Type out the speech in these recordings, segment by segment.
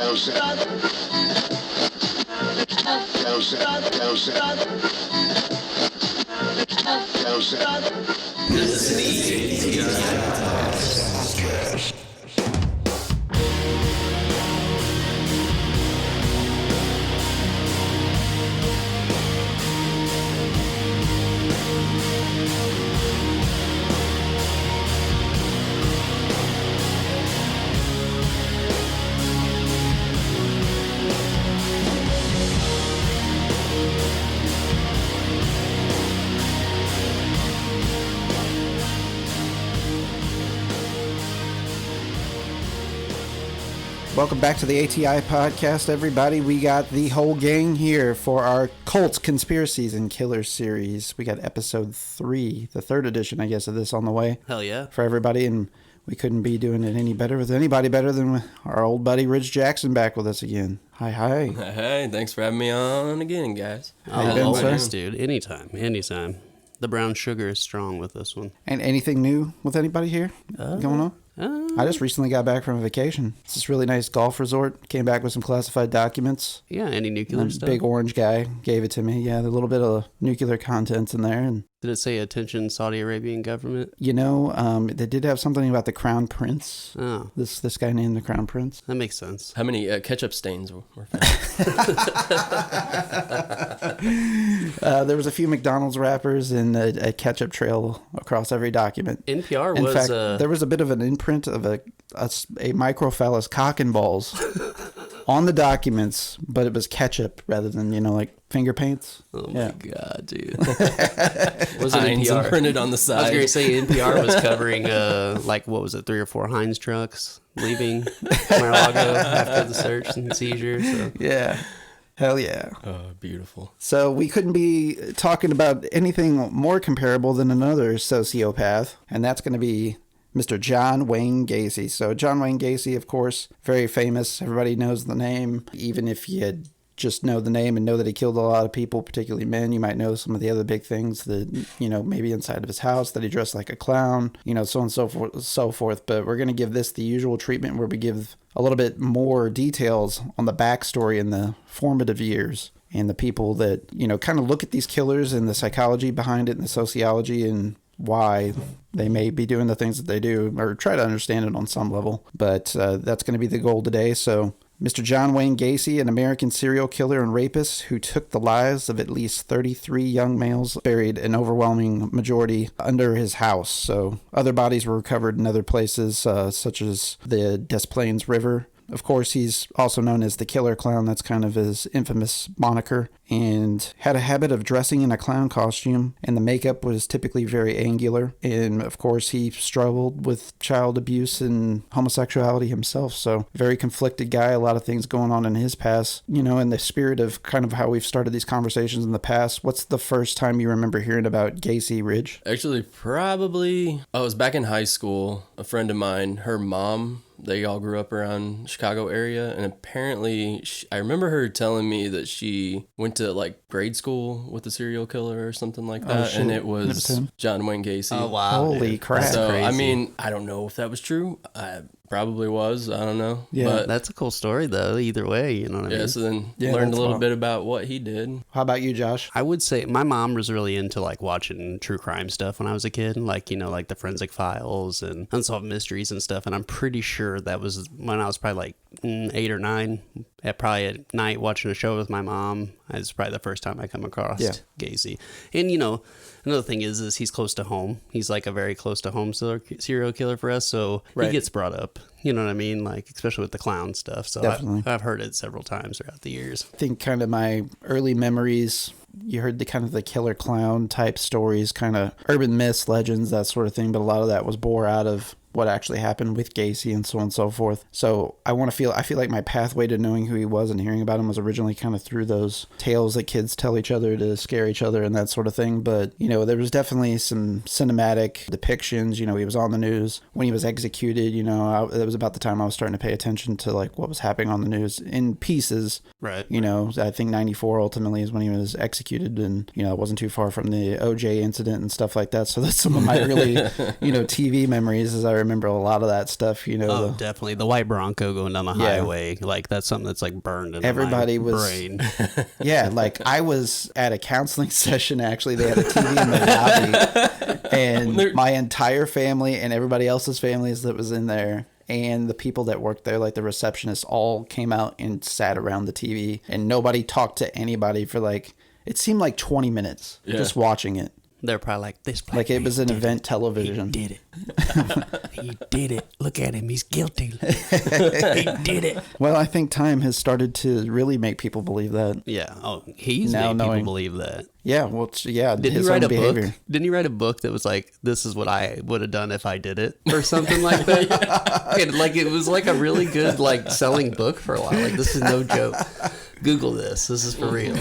This is the ATI Podcast. Welcome back to the ATI Podcast, everybody. We got the whole gang here for our CULTS, Conspiracies and Killers series. We got episode 3, the 3rd edition, I guess, of this on the way. Hell yeah. For everybody, and we couldn't be doing it any better with anybody better than our old buddy Rich Jackson back with us again. Hi. Hey, thanks for having me on again, guys. How you been, sir? Always, dude. Anytime. The brown sugar is strong with this one. And anything new with anybody here going on? I just recently got back from a vacation. It's this really nice golf resort. Came back with some classified documents. Yeah, any nuclear stuff? Big orange guy gave it to me. Yeah, a little bit of nuclear contents in there. And did it say attention Saudi Arabian government? you know, they did have something about the Crown Prince. Oh, This guy named the Crown Prince. that makes sense. How many ketchup stains were found? There was a few McDonald's wrappers and a ketchup trail across every document. NPR In was... fact, there was a bit of an imprint of a microphallus cock and balls on the documents, but it was ketchup rather than, like finger paints. Oh my God, dude. Was it Heinz NPR printed on the I was side? going to say NPR was covering, 3 or 4 Heinz trucks leaving Mar-a-Lago after the search and seizure. So. Yeah. Hell yeah. Oh, beautiful. So we couldn't be talking about anything more comparable than another sociopath, and that's going to be Mr. John Wayne Gacy. So John Wayne Gacy, of course, very famous. Everybody knows the name. Even if you just know the name and know that he killed a lot of people, particularly men, you might know some of the other big things that, maybe inside of his house, that he dressed like a clown, so on and so forth. But we're going to give this the usual treatment where we give a little bit more details on the backstory and the formative years and the people that, kind of look at these killers and the psychology behind it and the sociology and why they may be doing the things that they do, or try to understand it on some level. But that's going to be the goal today. So Mr. John Wayne Gacy, an American serial killer and rapist who took the lives of at least 33 young males, buried an overwhelming majority under his house. So other bodies were recovered in other places, such as the Des Plaines River. Of course, he's also known as the Killer Clown. That's kind of his infamous moniker. And had a habit of dressing in a clown costume, and the makeup was typically very angular. And of course, he struggled with child abuse and homosexuality himself. So very conflicted guy, a lot of things going on in his past. In the spirit of kind of how we've started these conversations in the past, what's the first time you remember hearing about Gacy, Ridge? Actually, probably, I was back in high school. A friend of mine, her mom, they all grew up around Chicago area, and apparently I remember her telling me that she went to grade school with a serial killer or something like that, and it was John Wayne Gacy. Oh, wow. Holy crap. So, crazy. I mean, I don't know if that was true. Probably was. I don't know. Yeah. But, That's a cool story, though, either way, you know what I mean? yeah, so then Yeah, learned a that's little wild. bit about what he did. How about you, Josh? I would say my mom was really into watching true crime stuff when I was a kid, like the Forensic Files and Unsolved Mysteries and stuff. And I'm pretty sure that was when I was probably 8 or 9, at night watching a show with my mom. It's probably the first time I come across Gacy. And another thing is he's close to home. He's a very close to home serial killer for us, so he gets brought up. You know what I mean? Especially with the clown stuff. So Definitely. I've heard it several times throughout the years. I think kind of my early memories, you heard the kind of the killer clown type stories, kind of urban myths, legends, that sort of thing. But a lot of that was bore out of what actually happened with Gacy and so on and so forth. So I feel like my pathway to knowing who he was and hearing about him was originally kind of through those tales that kids tell each other to scare each other and that sort of thing. But, there was definitely some cinematic depictions. He was on the news when he was executed. It was about the time I was starting to pay attention to what was happening on the news in pieces. Right. I think 94 ultimately is when he was executed, and, it wasn't too far from the OJ incident and stuff like that. So that's some of my early, TV memories, as I remember a lot of that stuff, you know. Oh, definitely. The white Bronco going down the highway. Like, that's something that's like burned in my brain. Yeah, like I was at a counseling session, actually. They had a TV in the lobby. And my entire family and everybody else's families that was in there and the people that worked there, like the receptionists, all came out and sat around the TV. And nobody talked to anybody for like, it seemed like 20 minutes just watching it. They're probably like, this black like it was an event television. He did it. He did it. Look at him. He's guilty. He did it. Well, I think time has started to really make people believe that. Yeah. Oh, he's now made people believe that. Yeah. Well, yeah. Didn't he write a book? Didn't he write a book that was like, this is what I would have done if I did it? Or something like that? And like, it was like a really good, like, selling book for a while. Like, this is no joke. Google this. This is for real.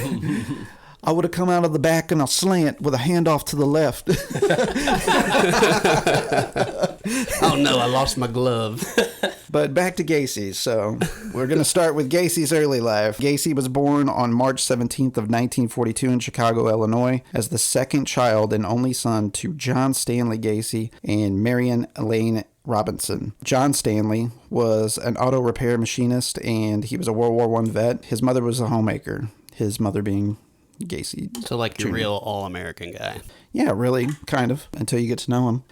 I would have come out of the back in a slant with a handoff to the left. Oh no, I lost my glove. But back to Gacy. So we're going to start with Gacy's early life. Gacy was born on March 17th of 1942 in Chicago, Illinois, as the second child and only son to John Stanley Gacy and Marion Elaine Robinson. John Stanley was an auto repair machinist, and he was a World War I vet. His mother was a homemaker, his mother being Gacy. So like your real all-American guy. Yeah, really, kind of, until you get to know him.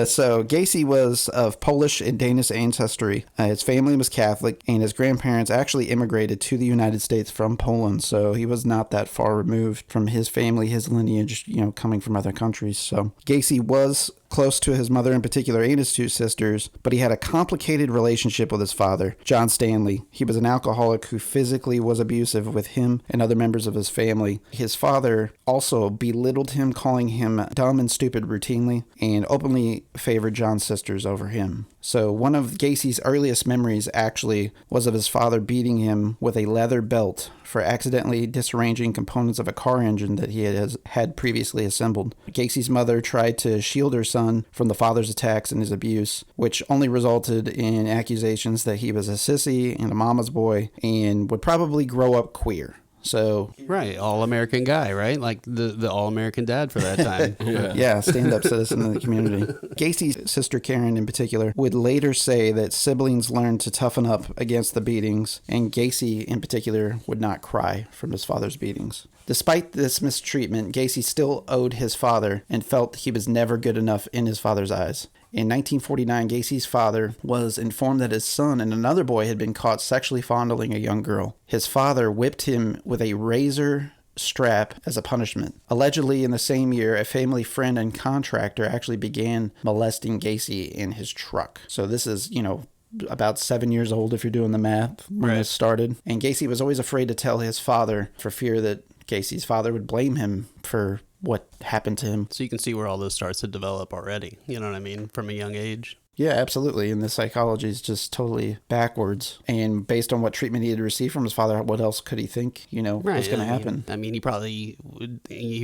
So Gacy was of Polish and Danish ancestry. His family was Catholic, and his grandparents actually immigrated to the United States from Poland, so he was not that far removed from his family, his lineage, you know, coming from other countries. So Gacy was close to his mother in particular and his two sisters, but he had a complicated relationship with his father, John Stanley. He was an alcoholic who physically was abusive with him and other members of his family. His father also belittled him, calling him dumb and stupid routinely, and openly favored John's sisters over him. So one of Gacy's earliest memories actually was of his father beating him with a leather belt for accidentally disarranging components of a car engine that he had previously assembled. Gacy's mother tried to shield her son from the father's attacks and his abuse, which only resulted in accusations that he was a sissy and a mama's boy and would probably grow up queer. So right, all-American guy, right? Like the all-American dad for that time. Yeah, stand-up citizen in the community. Gacy's sister Karen in particular would later say that siblings learned to toughen up against the beatings, and Gacy in particular would not cry from his father's beatings. Despite this mistreatment, Gacy still owed his father and felt he was never good enough in his father's eyes. In 1949, Gacy's father was informed that his son and another boy had been caught sexually fondling a young girl. His father whipped him with a razor strap as a punishment. Allegedly, in the same year, a family friend and contractor actually began molesting Gacy in his truck. So this is, you know, about 7 years old if you're doing the math when this started. And Gacy was always afraid to tell his father for fear that Gacy's father would blame him for what happened to him. So you can see where all this starts to develop already. You know what I mean? From a young age. Yeah, absolutely. And the psychology is just totally backwards. And based on what treatment he had received from his father, what else could he think, you know, was going to happen? I mean, he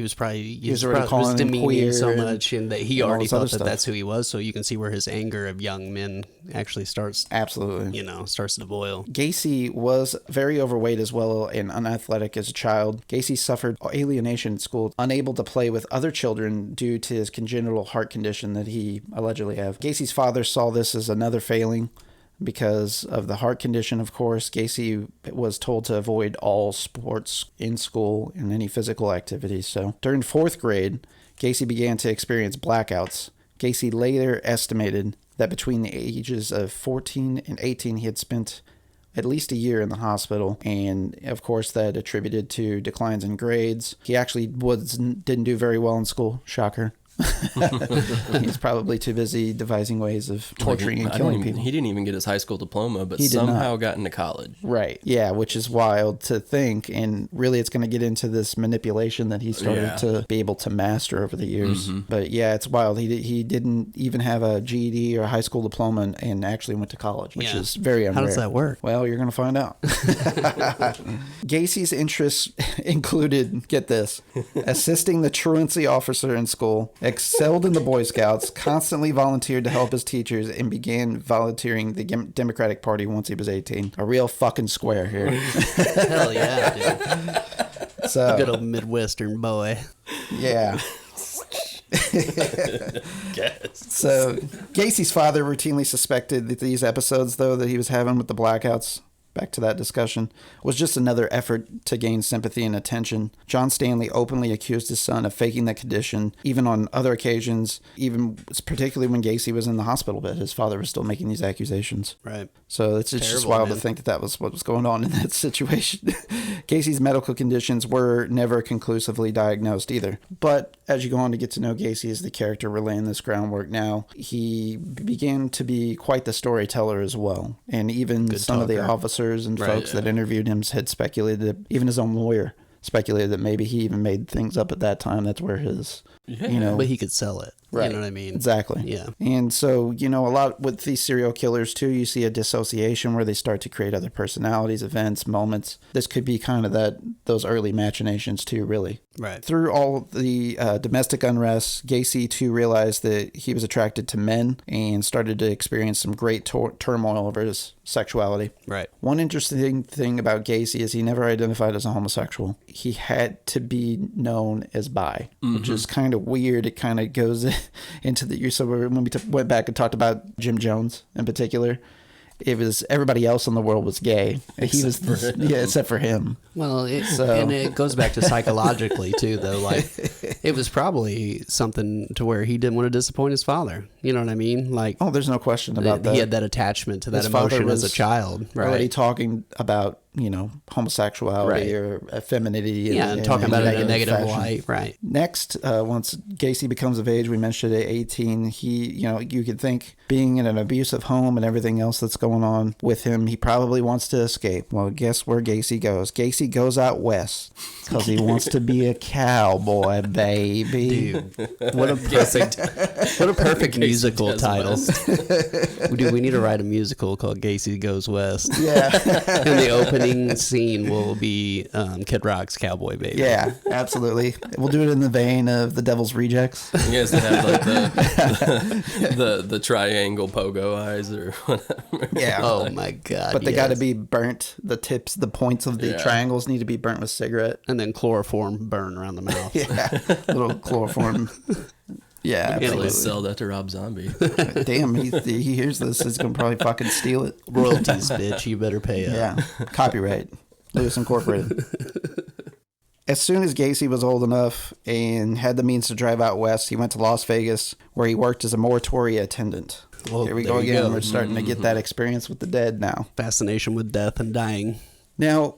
was already calling him queer so much, and that he already thought that that's who he was. So you can see where his anger of young men actually starts. Absolutely. You know, starts to boil. Gacy was very overweight as well and unathletic as a child. Gacy suffered alienation at school, unable to play with other children due to his congenital heart condition that he allegedly had. Gacy's father saw this as another failing because of the heart condition, of course. Gacy was told to avoid all sports in school and any physical activities. So during 4th grade, Gacy began to experience blackouts. Gacy later estimated that between the ages of 14 and 18, he had spent at least a year in the hospital, and of course that attributed to declines in grades. He actually didn't do very well in school. Shocker. He's probably too busy devising ways of torturing and killing people. He didn't even get his high school diploma, but somehow got into college. Right. Yeah, which is wild to think. And really, it's going to get into this manipulation that he started to be able to master over the years. Mm-hmm. But yeah, it's wild. He didn't even have a GED or a high school diploma and actually went to college, which is very unrare. How does that work? Well, you're going to find out. Gacy's interests included, get this, assisting the truancy officer in school, excelled in the Boy Scouts, constantly volunteered to help his teachers, and began volunteering the Democratic Party once he was 18. A real fucking square here. Hell yeah, dude. So, good old Midwestern boy. Yeah. Guess. So Gacy's father routinely suspected that these episodes, though, that he was having with the blackouts, back to that discussion, was just another effort to gain sympathy and attention. John Stanley openly accused his son of faking the condition, even on other occasions, even particularly when Gacy was in the hospital bed. His father was still making these accusations. Right. So it's just Terrible, wild man. to think that was what was going on in that situation. Gacy's medical conditions were never conclusively diagnosed either. But as you go on to get to know Gacy as the character, we're laying this groundwork now, he began to be quite the storyteller as well. And even Good some of the talker. officers and Right, folks yeah. that interviewed him had speculated that, even his own lawyer speculated that maybe he even made things up at that time. That's where his, you know. But he could sell it. Right. You know what I mean? Exactly. Yeah. And so, you know, a lot with these serial killers too, you see a dissociation where they start to create other personalities, events, moments. This could be kind of those early machinations too, really. Right. Through all the domestic unrest, Gacy too realized that he was attracted to men and started to experience some great turmoil over his sexuality. Right. One interesting thing about Gacy is he never identified as a homosexual. He had to be known as bi, which is kind of weird. It kind of goes into the... So when we went back and talked about Jim Jones in particular, it was everybody else in the world was gay. Except for him. Yeah, except for him. Well, and it goes back to psychologically too, though. Like, it was probably something to where he didn't want to disappoint his father. You know what I mean? Like, Oh, there's no question about that. he had that attachment to that His father emotion as a was child, already right? talking about, you know, homosexuality Right. or femininity. Yeah, and talking about it in a negative fashion. light, right? Next, once Gacy becomes of age, we mentioned at 18, he, you know, you could think being in an abusive home and everything else that's going on with him, he probably wants to escape. Well, guess where Gacy goes? Gacy goes out west because he wants to be a cowboy, baby. Dude, what a perfect musical Does title. West. Dude, we need to write a musical called Gacy Goes West. Yeah. And the opening scene will be Kid Rock's Cowboy Baby. Yeah, absolutely. We'll do it in the vein of The Devil's Rejects. You guys have like the triangle pogo eyes or whatever. Yeah. Oh my God. But they got to yes. be burnt. The tips, the points of the Yeah. triangles need to be burnt with cigarette. And then chloroform burn around the mouth. Yeah, little chloroform. Yeah, Really absolutely. sell that to Rob Zombie. Damn, he hears this. He's gonna probably fucking steal it. Royalties, bitch. You better pay up. Yeah, copyright, Lewis Incorporated. As soon as Gacy was old enough and had the means to drive out west, he went to Las Vegas, where he worked as a mortuary attendant. Well, Here we there go you again. go. We're starting to get that experience with the dead now. Fascination with death and dying. Now,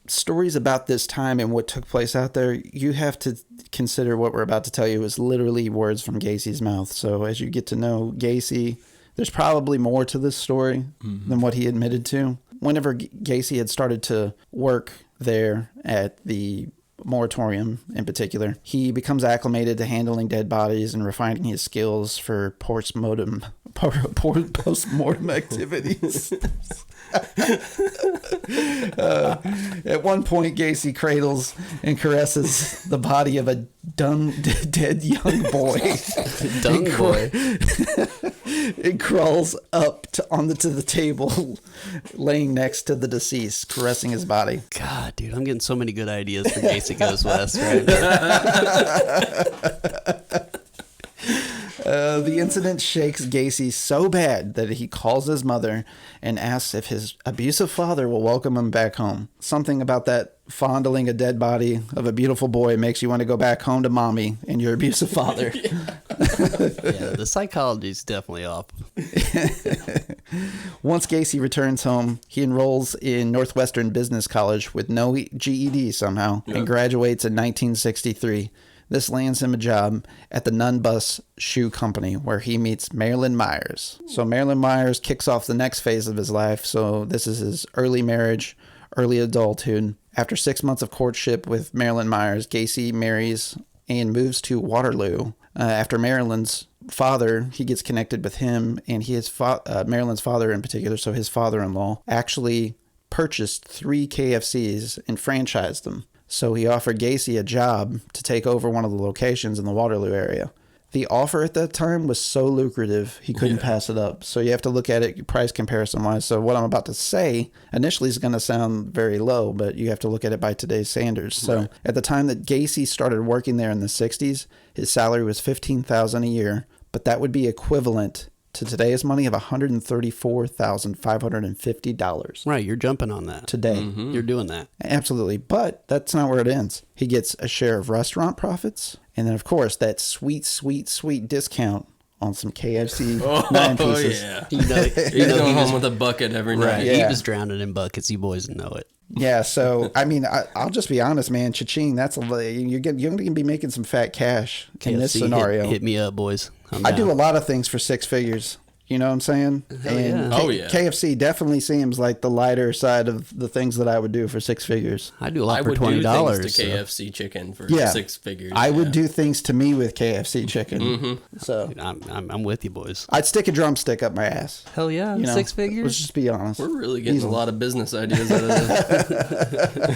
stories about this time and what took place out there, you have to consider what we're about to tell you is literally words from Gacy's mouth. So as you get to know Gacy, there's probably more to this story than what he admitted to. Whenever Gacy had started to work there at the moratorium in particular, he becomes acclimated to handling dead bodies and refining his skills for post-mortem activities. At one point, Gacy cradles and caresses the body of a dead young boy. Dung boy. It crawls up onto the table, laying next to the deceased, caressing his body. God, dude, I'm getting so many good ideas for Gacy Goes West, right? The incident shakes Gacy so bad that he calls his mother and asks if his abusive father will welcome him back home. Something about that fondling a dead body of a beautiful boy makes you want to go back home to mommy and your abusive father. Yeah, the psychology's definitely off. Once Gacy returns home, he enrolls in Northwestern Business College with no GED somehow and graduates in 1963. This lands him a job at the Nun Bus Shoe Company, where he meets Marilyn Myers. So Marilyn Myers kicks off the next phase of his life. So this is his early marriage, early adulthood. After 6 months of courtship with Marilyn Myers, Gacy marries and moves to Waterloo. After Marilyn's father, he gets connected with him, and Marilyn's father in particular, so his father-in-law, actually purchased 3 KFCs and franchised them. So he offered Gacy a job to take over one of the locations in the Waterloo area. the offer at that time was so lucrative, he couldn't pass it up. So you have to look at it price comparison wise. So what I'm about to say initially is going to sound very low, but you have to look at it by today's standards. So at the time that Gacy started working there in the 60s, his salary was $15,000 a year, but that would be equivalent to today's money of $134,550. Right, you're jumping on that. Today. You're doing that. Absolutely. But that's not where it ends. He gets a share of restaurant profits. And then, of course, that sweet, sweet, sweet discount on some KFC 9 pieces. Yeah. You know, He's going home with a bucket every night. right. Yeah. He was drowning in buckets. You boys know it. Yeah, so, I mean, I'll just be honest, man. Cha-ching, you're going to be making some fat cash in this KFC, scenario. Hit me up, boys. I do a lot of things for 6 figures. You know what I'm saying? And yeah. KFC definitely seems like the lighter side of the things that I would do for 6 figures. I do a lot I for would $20. do things to so- KFC chicken for Yeah. 6 figures. I would do things to me with KFC chicken. So I'm with you, boys. I'd stick a drumstick up my ass. Hell yeah, You know, 6 figures. Let's just be honest. We're really getting Easily. a lot of business ideas out of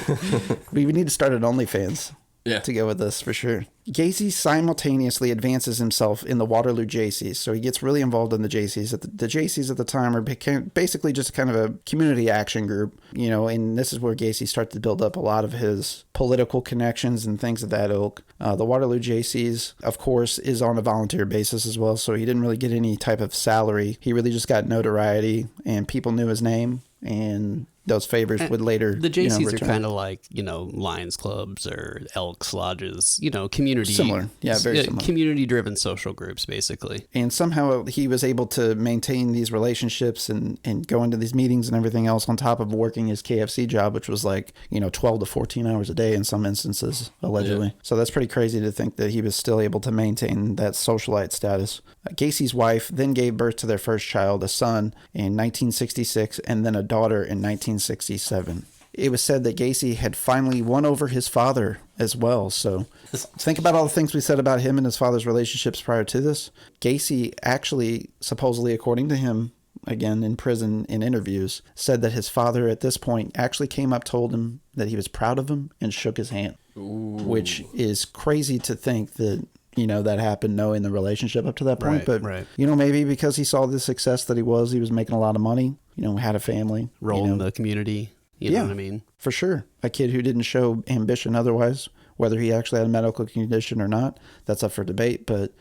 this. We need to start an OnlyFans. Yeah. To go with this for sure. Gacy simultaneously advances himself in the Waterloo JCs, so he gets really involved in the JCs. The JCs at the time became basically just kind of a community action group, you know, and this is where Gacy started to build up a lot of his political connections and things of that ilk. The Waterloo JCs, of course, is on a volunteer basis as well, so he didn't really get any type of salary. He really just got notoriety, and people knew his name, and those favors would later The JCs are return. kind of like, Lions clubs or Elks lodges, community. Similar. Yeah, very similar. Community-driven social groups, basically. And somehow he was able to maintain these relationships and go into these meetings and everything else on top of working his KFC job, which was like, 12 to 14 hours a day in some instances, allegedly. So that's pretty crazy to think that he was still able to maintain that socialite status. Gacy's wife then gave birth to their first child, a son, in 1966, and then a daughter in 1967. It was said that Gacy had finally won over his father as well. So think about all the things we said about him and his father's relationships prior to this. Gacy actually, supposedly according to him, again in prison in interviews, said that his father at this point actually came up, told him that he was proud of him, and shook his hand. Ooh. Which is crazy to think that that happened knowing the relationship up to that point. Right. But, maybe because he saw the success that he was making a lot of money, had a family. Role in the community. You know what I mean? For sure. A kid who didn't show ambition otherwise, whether he actually had a medical condition or not, that's up for debate. But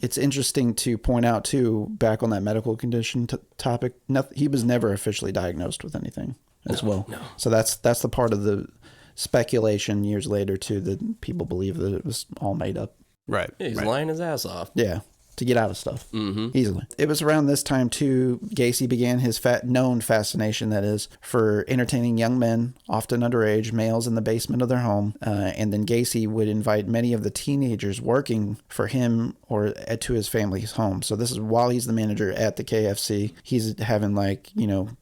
it's interesting to point out, too, back on that medical condition topic, he was never officially diagnosed with anything as well. No. So that's the part of the speculation years later, too, that people believe that it was all made up. Right. Yeah, he's right. lying his ass off. Yeah, to get out of stuff easily. It was around this time, too, Gacy began his known fascination, that is, for entertaining young men, often underage, males in the basement of their home. And then Gacy would invite many of the teenagers working for him or to his family's home. So this is while he's the manager at the KFC. He's having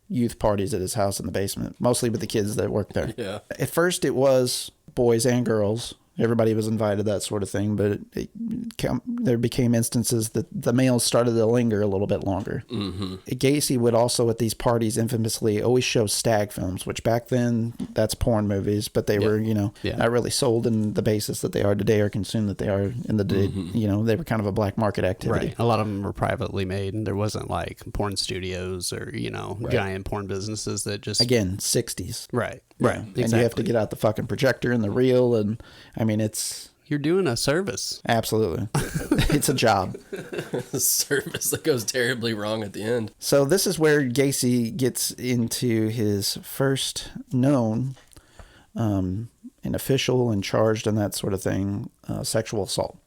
youth parties at his house in the basement, mostly with the kids that work there. Yeah. At first it was boys and girls. Everybody was invited, that sort of thing, but there became instances that the males started to linger a little bit longer. Gacy would also, at these parties, infamously always show stag films, which back then, that's porn movies, but they were, not really sold in the basis that they are today or consumed that they are in the day. They were kind of a black market activity. Right. A lot of them were privately made, and there wasn't like porn studios or, giant porn businesses that just... Again, 60s. Right. Yeah. Right. And you have to get out the fucking projector and the reel, and it's... You're doing a service. Absolutely. It's a job. Service that goes terribly wrong at the end. So this is where Gacy gets into his first known and official and charged and that sort of thing, sexual assault.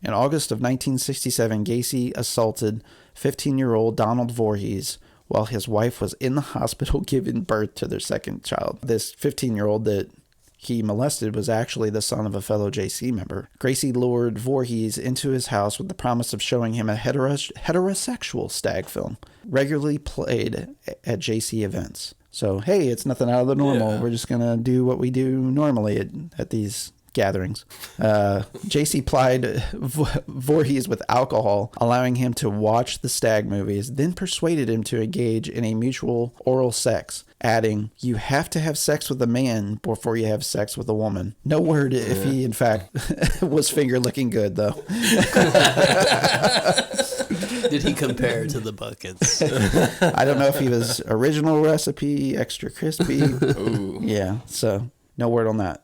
In August of 1967, Gacy assaulted 15-year-old Donald Voorhees while his wife was in the hospital giving birth to their second child. This 15-year-old that he molested was actually the son of a fellow JC member. Gacy lured Voorhees into his house with the promise of showing him a heterosexual stag film, regularly played at JC events. So, hey, it's nothing out of the normal. Yeah. We're just going to do what we do normally at these gatherings. JC plied Voorhees with alcohol, allowing him to watch the stag movies, then persuaded him to engage in a mutual oral sex. adding, "You have to have sex with a man before you have sex with a woman." No word if he, in fact, was finger licking good, though. Did he compare to the buckets? I don't know if he was original recipe, extra crispy. Ooh. Yeah, so no word on that.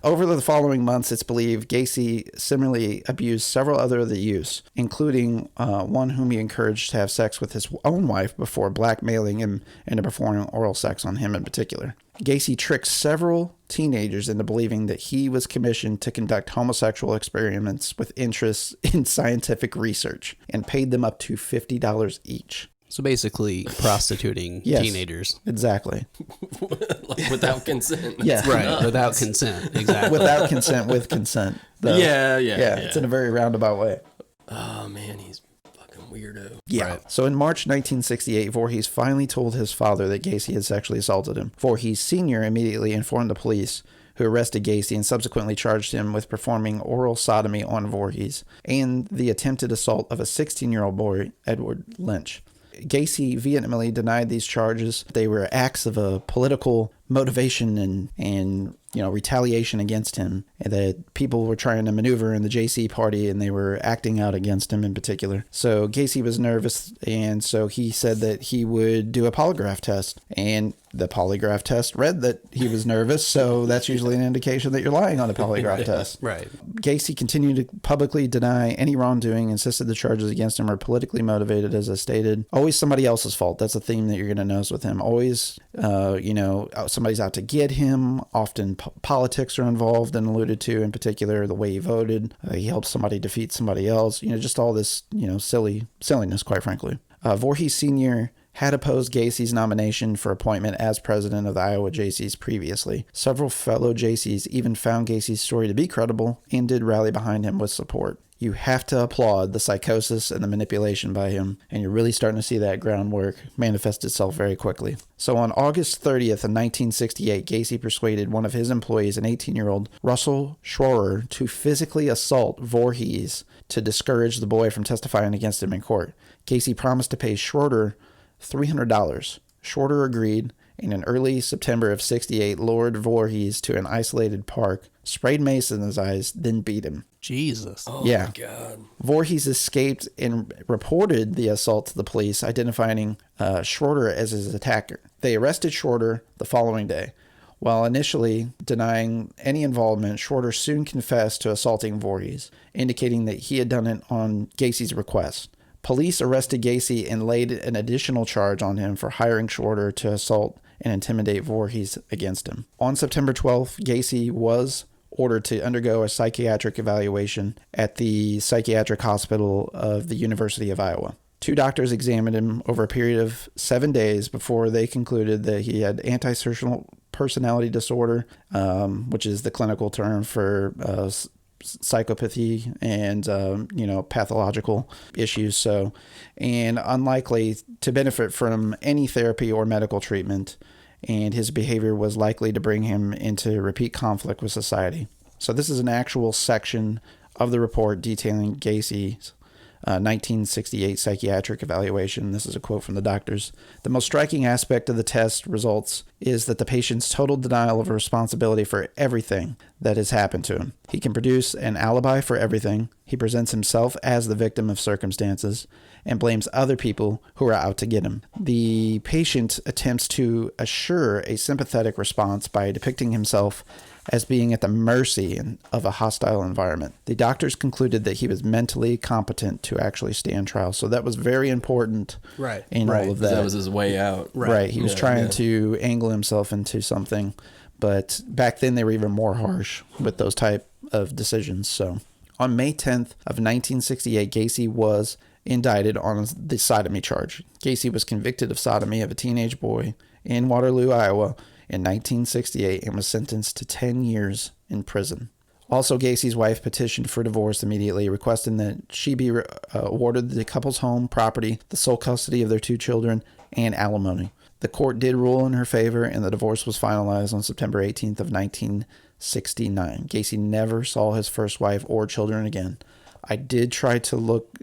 Over the following months, it's believed Gacy similarly abused several other of the youths, including one whom he encouraged to have sex with his own wife before blackmailing him into performing oral sex on him in particular. Gacy tricked several teenagers into believing that he was commissioned to conduct homosexual experiments with interests in scientific research and paid them up to $50 each. So basically prostituting Yes. teenagers. Exactly. Like, without consent. Yeah. Right, without consent. Exactly. Without consent, with consent. though. Yeah. It's in a very roundabout way. Oh, man, he's fucking weirdo. Yeah. Right. So in March 1968, Voorhees finally told his father that Gacy had sexually assaulted him. Voorhees Sr. immediately informed the police, who arrested Gacy and subsequently charged him with performing oral sodomy on Voorhees and the attempted assault of a 16-year-old boy, Edward Lynch. Gacy vehemently denied these charges. They were acts of a political motivation and retaliation against him, and that people were trying to maneuver in the JC party and they were acting out against him in particular. So Gacy was nervous, and so he said that he would do a polygraph test, and the polygraph test read that he was nervous, so that's usually an indication that you're lying on a polygraph test. Right. Gacy continued to publicly deny any wrongdoing, insisted the charges against him are politically motivated, as I stated. Always somebody else's fault. That's a theme that you're going to notice with him. Always, somebody's out to get him. Often politics are involved and alluded to, in particular, the way he voted. He helped somebody defeat somebody else. Just all this, silliness, quite frankly. Voorhees Sr. had opposed Gacy's nomination for appointment as president of the Iowa Jaycees previously. Several fellow Jaycees even found Gacy's story to be credible and did rally behind him with support. You have to applaud the psychosis and the manipulation by him, and you're really starting to see that groundwork manifest itself very quickly. So on August 30th of 1968, Gacy persuaded one of his employees, an 18-year-old Russell Schroer, to physically assault Voorhees to discourage the boy from testifying against him in court. Gacy promised to pay Schroer $300. Schroer agreed, and in early September of 68, lured Voorhees to an isolated park, sprayed mace in his eyes, then beat him. Jesus. Oh, Yeah. my God. Voorhees escaped and reported the assault to the police, identifying Schroer as his attacker. They arrested Schroer the following day. While initially denying any involvement, Schroer soon confessed to assaulting Voorhees, indicating that he had done it on Gacy's request. Police arrested Gacy and laid an additional charge on him for hiring Schroer to assault and intimidate Voorhees against him. On September 12th, Gacy was ordered to undergo a psychiatric evaluation at the psychiatric hospital of the University of Iowa. 2 doctors examined him over a period of 7 days before they concluded that he had antisocial personality disorder, which is the clinical term for psychopathy and pathological issues, and unlikely to benefit from any therapy or medical treatment, and his behavior was likely to bring him into repeat conflict with society. So this is an actual section of the report detailing Gacy's 1968 psychiatric evaluation. This is a quote from the doctors. The most striking aspect of the test results is that the patient's total denial of responsibility for everything that has happened to him. He can produce an alibi for everything. He presents himself as the victim of circumstances and blames other people who are out to get him. The patient attempts to assure a sympathetic response by depicting himself as being at the mercy of a hostile environment. The doctors concluded that he was mentally competent to actually stand trial. So that was very important in all of that. That was his way out. Right. He was trying to angle himself into something. But back then they were even more harsh with those type of decisions. So on May 10th of 1968, Gacy was indicted on the sodomy charge. Gacy was convicted of sodomy of a teenage boy in Waterloo, Iowa, in 1968 and was sentenced to 10 years in prison. Also, Gacy's wife petitioned for divorce immediately, requesting that she be awarded the couple's home, property, the sole custody of their 2 children, and alimony. The court did rule in her favor, and the divorce was finalized on September 18th of 1969. Gacy never saw his first wife or children again. I did try to look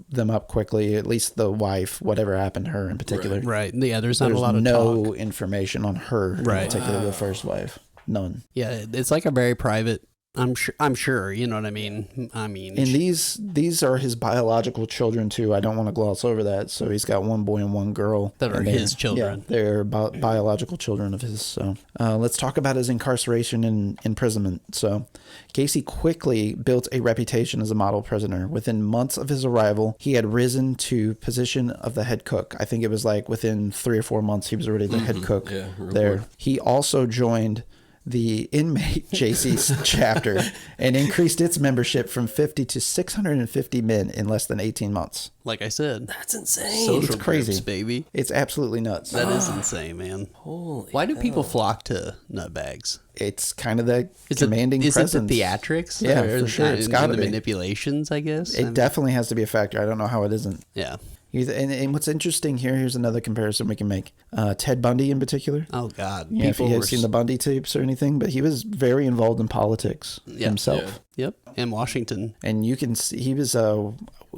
them up quickly, at least the wife, whatever happened to her in particular. Right. Yeah, there's not There's a lot of no talk. information on her, in particular, the first wife. None. Yeah, it's like a very private. I'm sure. You know what I mean. And these are his biological children too. I don't want to gloss over that. So he's got one boy and one girl that are his children. Yeah, they're biological children of his. So let's talk about his incarceration and imprisonment. So Gacy quickly built a reputation as a model prisoner. Within months of his arrival, he had risen to position of the head cook. I think it was like within 3 or 4 months, he was already the head cook there. Quick. He also joined the inmate JC's chapter and increased its membership from 50 to 650 men in less than 18 months. Like I said, that's insane. Social it's crazy, groups, baby. It's absolutely nuts. That is insane, man. Holy Why do people flock to nutbags? It's kind of that commanding presence. Is it the theatrics? Yeah, for sure. It's got to be. The manipulations, I guess. It definitely has to be a factor. I don't know how it isn't. Yeah. And what's interesting here's another comparison we can make. Ted Bundy in particular. Oh, God. Yeah, if you have seen the Bundy tapes or anything, but he was very involved in politics himself. Yeah. Yep. In Washington. And you can see, he was, who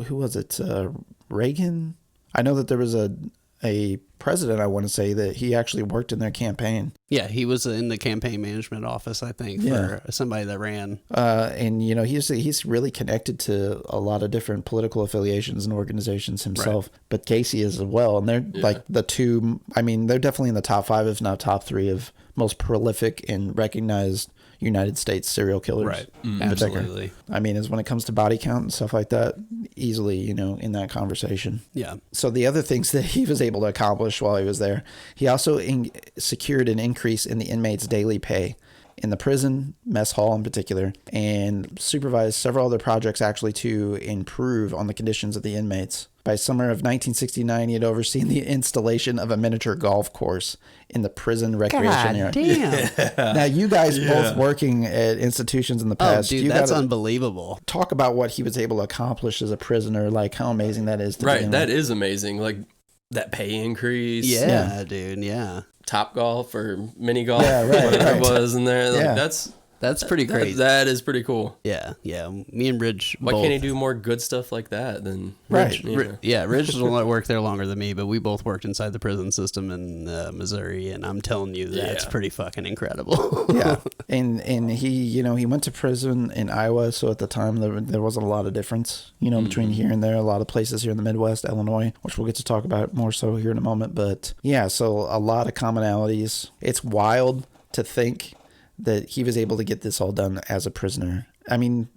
was it? Reagan? I know that there was a president, I want to say, that he actually worked in their campaign. Yeah, he was in the campaign management office, I think, for somebody that ran. And, you know, he's really connected to a lot of different political affiliations and organizations himself. Right. But Gacy is as well. And they're like the two, I mean, they're definitely in the top 5, if not top 3 of most prolific and recognized United States serial killers. Right. Absolutely. I mean, as when it comes to body count and stuff like that, easily, you know, in that conversation. Yeah. So the other things that he was able to accomplish while he was there, he also secured an increase in the inmates' daily pay in the prison, mess hall in particular, and supervised several other projects actually to improve on the conditions of the inmates. By summer of 1969, he had overseen the installation of a miniature golf course in the prison recreation area. Damn. Now, you guys both working at institutions in the past. Oh, dude, that's unbelievable. Talk about what he was able to accomplish as a prisoner, like how amazing that is. Right, that is amazing. Like that pay increase. Yeah, dude, yeah. Top golf or mini golf, whatever it was in there. Like, that's pretty crazy. That is pretty cool. Yeah. Me and Ridge. Why can't he do more good stuff like that than Ridge? Ridge has only worked there longer than me, but we both worked inside the prison system in Missouri, and I'm telling you, that's pretty fucking incredible. Yeah, and he, you know, he went to prison in Iowa, so at the time there wasn't a lot of difference, you know, between here and there. A lot of places here in the Midwest, Illinois, which we'll get to talk about more so here in a moment. But yeah, so a lot of commonalities. It's wild to think that he was able to get this all done as a prisoner. I mean,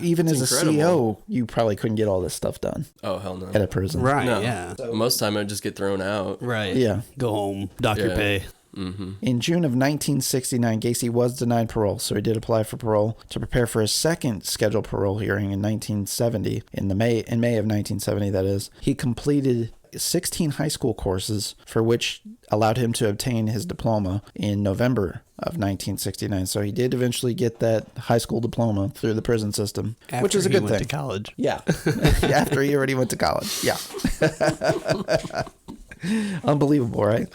even as incredible. A CO, you probably couldn't get all this stuff done. Oh, hell no. At a prison. Right, no. yeah. So, most of the time, I'd just get thrown out. Right. Yeah. Go home, dock your pay. Mm-hmm. In June of 1969, Gacy was denied parole, so he did apply for parole to prepare for his second scheduled parole hearing in 1970. In May of 1970, that is. He completed 16 high school courses, for which allowed him to obtain his diploma in November of 1969. So he did eventually get that high school diploma through the prison system, which is a good thing. To college. Yeah. After he already went to college. Yeah. Unbelievable, right?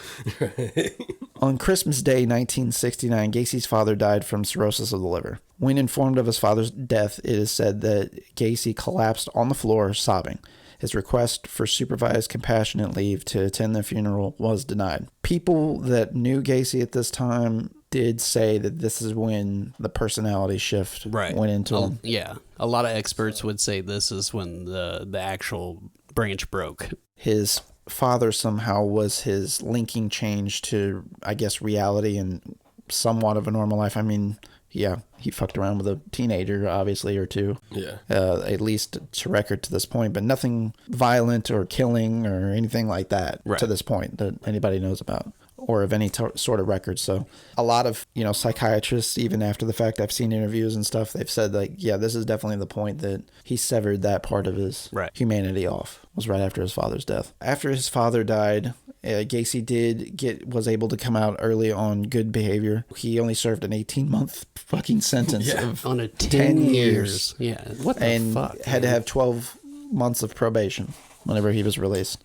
On Christmas Day, 1969, Gacy's father died from cirrhosis of the liver. When informed of his father's death, it is said that Gacy collapsed on the floor, sobbing. His request for supervised compassionate leave to attend the funeral was denied. People that knew Gacy at this time did say that this is when the personality shift went into him. Yeah. A lot of experts would say this is when the actual branch broke. His father somehow was his linking change to, I guess, reality and somewhat of a normal life. I mean, yeah, he fucked around with a teenager, obviously, or two. Yeah. At least to record to this point, but nothing violent or killing or anything like that to this point that anybody knows about or of any sort of record. So a lot of, you know, psychiatrists, even after the fact, I've seen interviews and stuff, they've said like, yeah, this is definitely the point that he severed that part of his humanity off, was right after his father's death. After his father died, Gacy was able to come out early on good behavior. He only served an 18-month fucking sentence of on a 10 years. Yeah. What the fuck? Had to have 12 months of probation whenever he was released.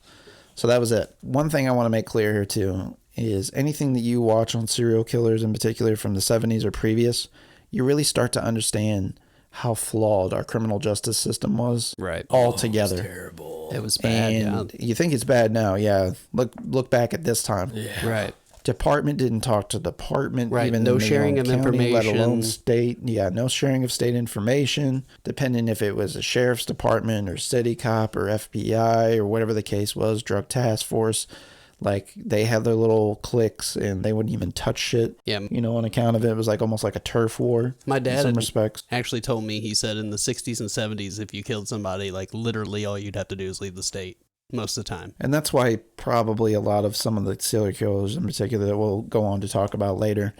So that was it. One thing I want to make clear here too is anything that you watch on serial killers in particular from the 70s or previous, you really start to understand how flawed our criminal justice system was. Right. Altogether. It was terrible. It was bad. And you think it's bad now, yeah. Look back at this time. Yeah. Right. Department didn't talk to department. Right. Even No in their sharing own of county, let alone information. state. Yeah, no sharing of state information. Depending if it was a sheriff's department or city cop or FBI or whatever the case was, drug task force. Like, they had their little cliques and they wouldn't even touch shit. Yeah. You know, on account of it. It was like almost like a turf war. My dad in some had respects. actually told me, he said in the 60s and 70s, if you killed somebody, like literally all you'd have to do is leave the state most of the time. And that's why probably a lot of some of the serial killers in particular that we'll go on to talk about later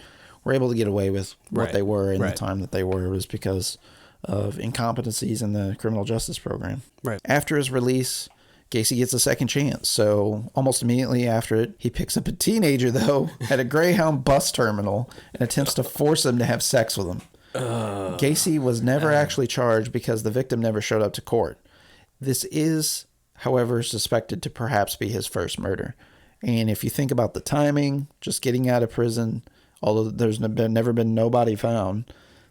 were able to get away with what Right. they were in the Right. time that they were, was because of incompetencies in the criminal justice program. Right. After his release, Gacy gets a second chance. So almost immediately after it, he picks up a teenager, though, at a Greyhound bus terminal and attempts to force him to have sex with him. Gacy was never actually charged because the victim never showed up to court. This is, however, suspected to perhaps be his first murder. And if you think about the timing, just getting out of prison, although there's never been nobody found,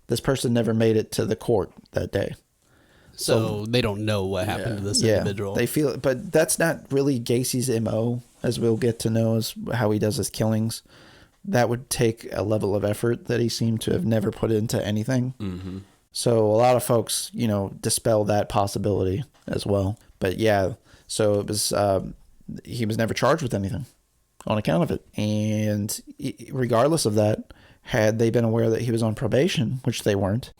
this person never made it to the court that day. So they don't know what happened to this individual. They feel it, but that's not really Gacy's MO, as we'll get to know, is how he does his killings. That would take a level of effort that he seemed to have never put into anything. Mm-hmm. So a lot of folks, you know, dispel that possibility as well. But yeah, so it was, he was never charged with anything on account of it. And regardless of that, had they been aware that he was on probation, which they weren't,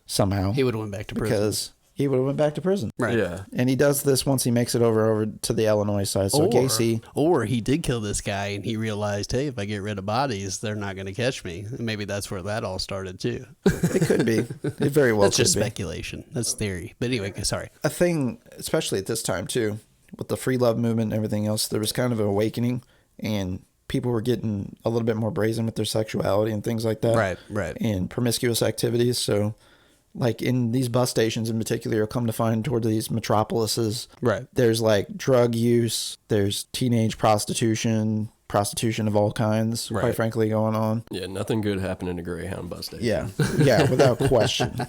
somehow, he would have went back to prison. because he would have went back to prison. Right. Yeah. And he does this once he makes it over to the Illinois side. So Gacy, Or he did kill this guy and he realized, hey, if I get rid of bodies, they're not going to catch me. And maybe that's where that all started too. it could be. It very well That's could just be. speculation. That's theory. But anyway, sorry. A thing, especially at this time too, with the free love movement and everything else, there was kind of an awakening, and people were getting a little bit more brazen with their sexuality and things like that. Right, right. And promiscuous activities. So, like in these bus stations in particular, you'll come to find toward these metropolises, Right. there's like drug use, there's teenage prostitution of all kinds, Right. quite frankly, going on. Yeah, nothing good happened in a Greyhound bus station. Yeah, without question.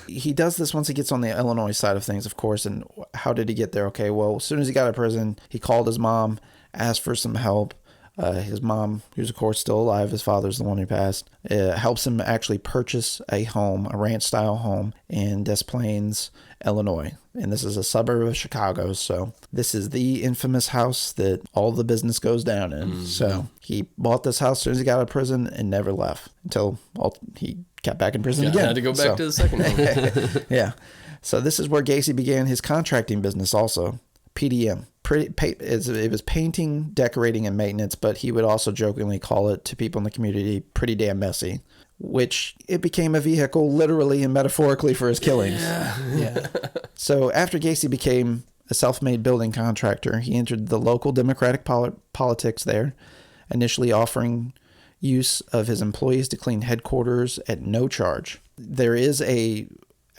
He does this once he gets on the Illinois side of things, of course. And how did he get there? Okay, well, as soon as he got out of prison, he called his mom, asked for some help. His mom, who's of course still alive, his father's the one who passed, helps him actually purchase a home, a ranch-style home in Des Plaines, Illinois. And this is a suburb of Chicago, so this is the infamous house that all the business goes down in. Mm-hmm. So he bought this house as soon as he got out of prison and never left until he got back in prison again. Had to go back to the second home. Yeah. So this is where Gacy began his contracting business also. PDM. It was painting, decorating, and maintenance, but he would also jokingly call it to people in the community pretty damn messy, which it became a vehicle literally and metaphorically for his killings. Yeah. So after Gacy became a self-made building contractor, he entered the local Democratic politics there, initially offering use of his employees to clean headquarters at no charge. There is a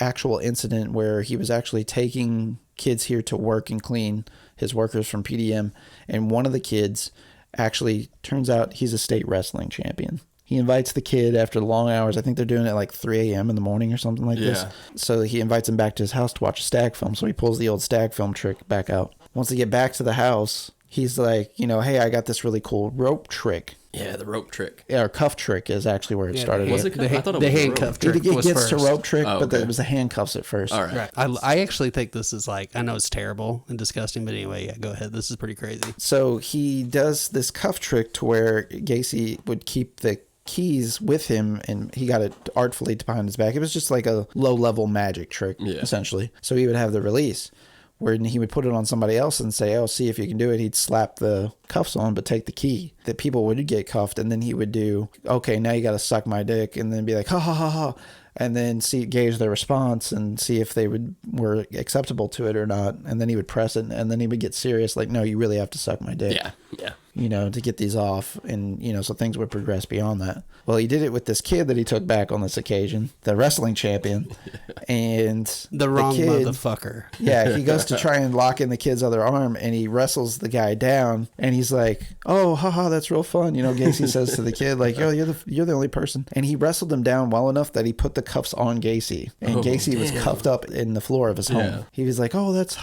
actual incident where he was actually taking kids here to work and clean, his workers from PDM, and one of the kids actually turns out he's a state wrestling champion. He invites the kid after long hours. I think they're doing it like 3 a.m. in the morning or something like this. So he invites him back to his house to watch a stag film. So he pulls the old stag film trick back out. Once they get back to the house, he's like, hey, I got this really cool rope trick. Yeah, the rope trick. Yeah, or cuff trick is actually where it started. Was it? I thought it the was handcuff rope. trick It was gets first. to rope trick, Oh, but okay. it was the handcuffs at first. All right. Right. I actually think this is like, I know it's terrible and disgusting, but anyway, yeah, go ahead. This is pretty crazy. So he does this cuff trick to where Gacy would keep the keys with him, and he got it artfully behind his back. It was just like a low-level magic trick, essentially. So he would have the release, where he would put it on somebody else and say, see if you can do it. He'd slap the cuffs on, but take the key. That people would get cuffed, and then he would do, okay, now you got to suck my dick, and then be like, ha, ha, ha, ha, and then gauge their response and see if they were acceptable to it or not. And then he would press it, and then he would get serious, like, no, you really have to suck my dick. Yeah. to get these off, and so things would progress beyond that. Well, he did it with this kid that he took back on this occasion, the wrestling champion, and the wrong kid, motherfucker. Yeah, he goes to try and lock in the kid's other arm, and he wrestles the guy down, and he's like, "Oh, haha, that's real fun." Gacy says to the kid, like, "Yo, you're the only person," and he wrestled him down well enough that he put the cuffs on Gacy, and Gacy was cuffed up in the floor of his home. Yeah. He was like, "Oh, that's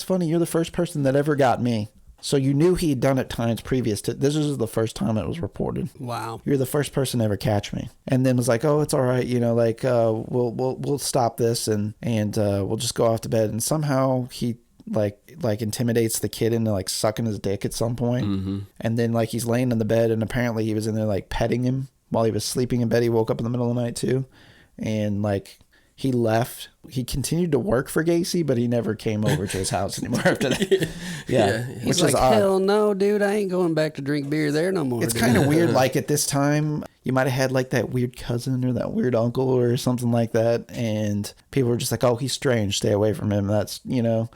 funny. You're the first person that ever got me." So you knew he'd done it times previous to this. Was the first time it was reported. Wow. You're the first person to ever catch me. And then was like, "Oh, it's all right, we'll stop this and we'll just go off to bed." And somehow he like intimidates the kid into like sucking his dick at some point. Mm-hmm. And then like he's laying in the bed, and apparently he was in there like petting him while he was sleeping in bed. He woke up in the middle of the night too, and like he left. He continued to work for Gacy, but he never came over to his house anymore after that. Yeah. He's like, hell no, dude, I ain't going back to drink beer there no more. It's kind of weird. Like at this time, you might have had like that weird cousin or that weird uncle or something like that. And people were just like, "Oh, he's strange. Stay away from him." That's, Yeah.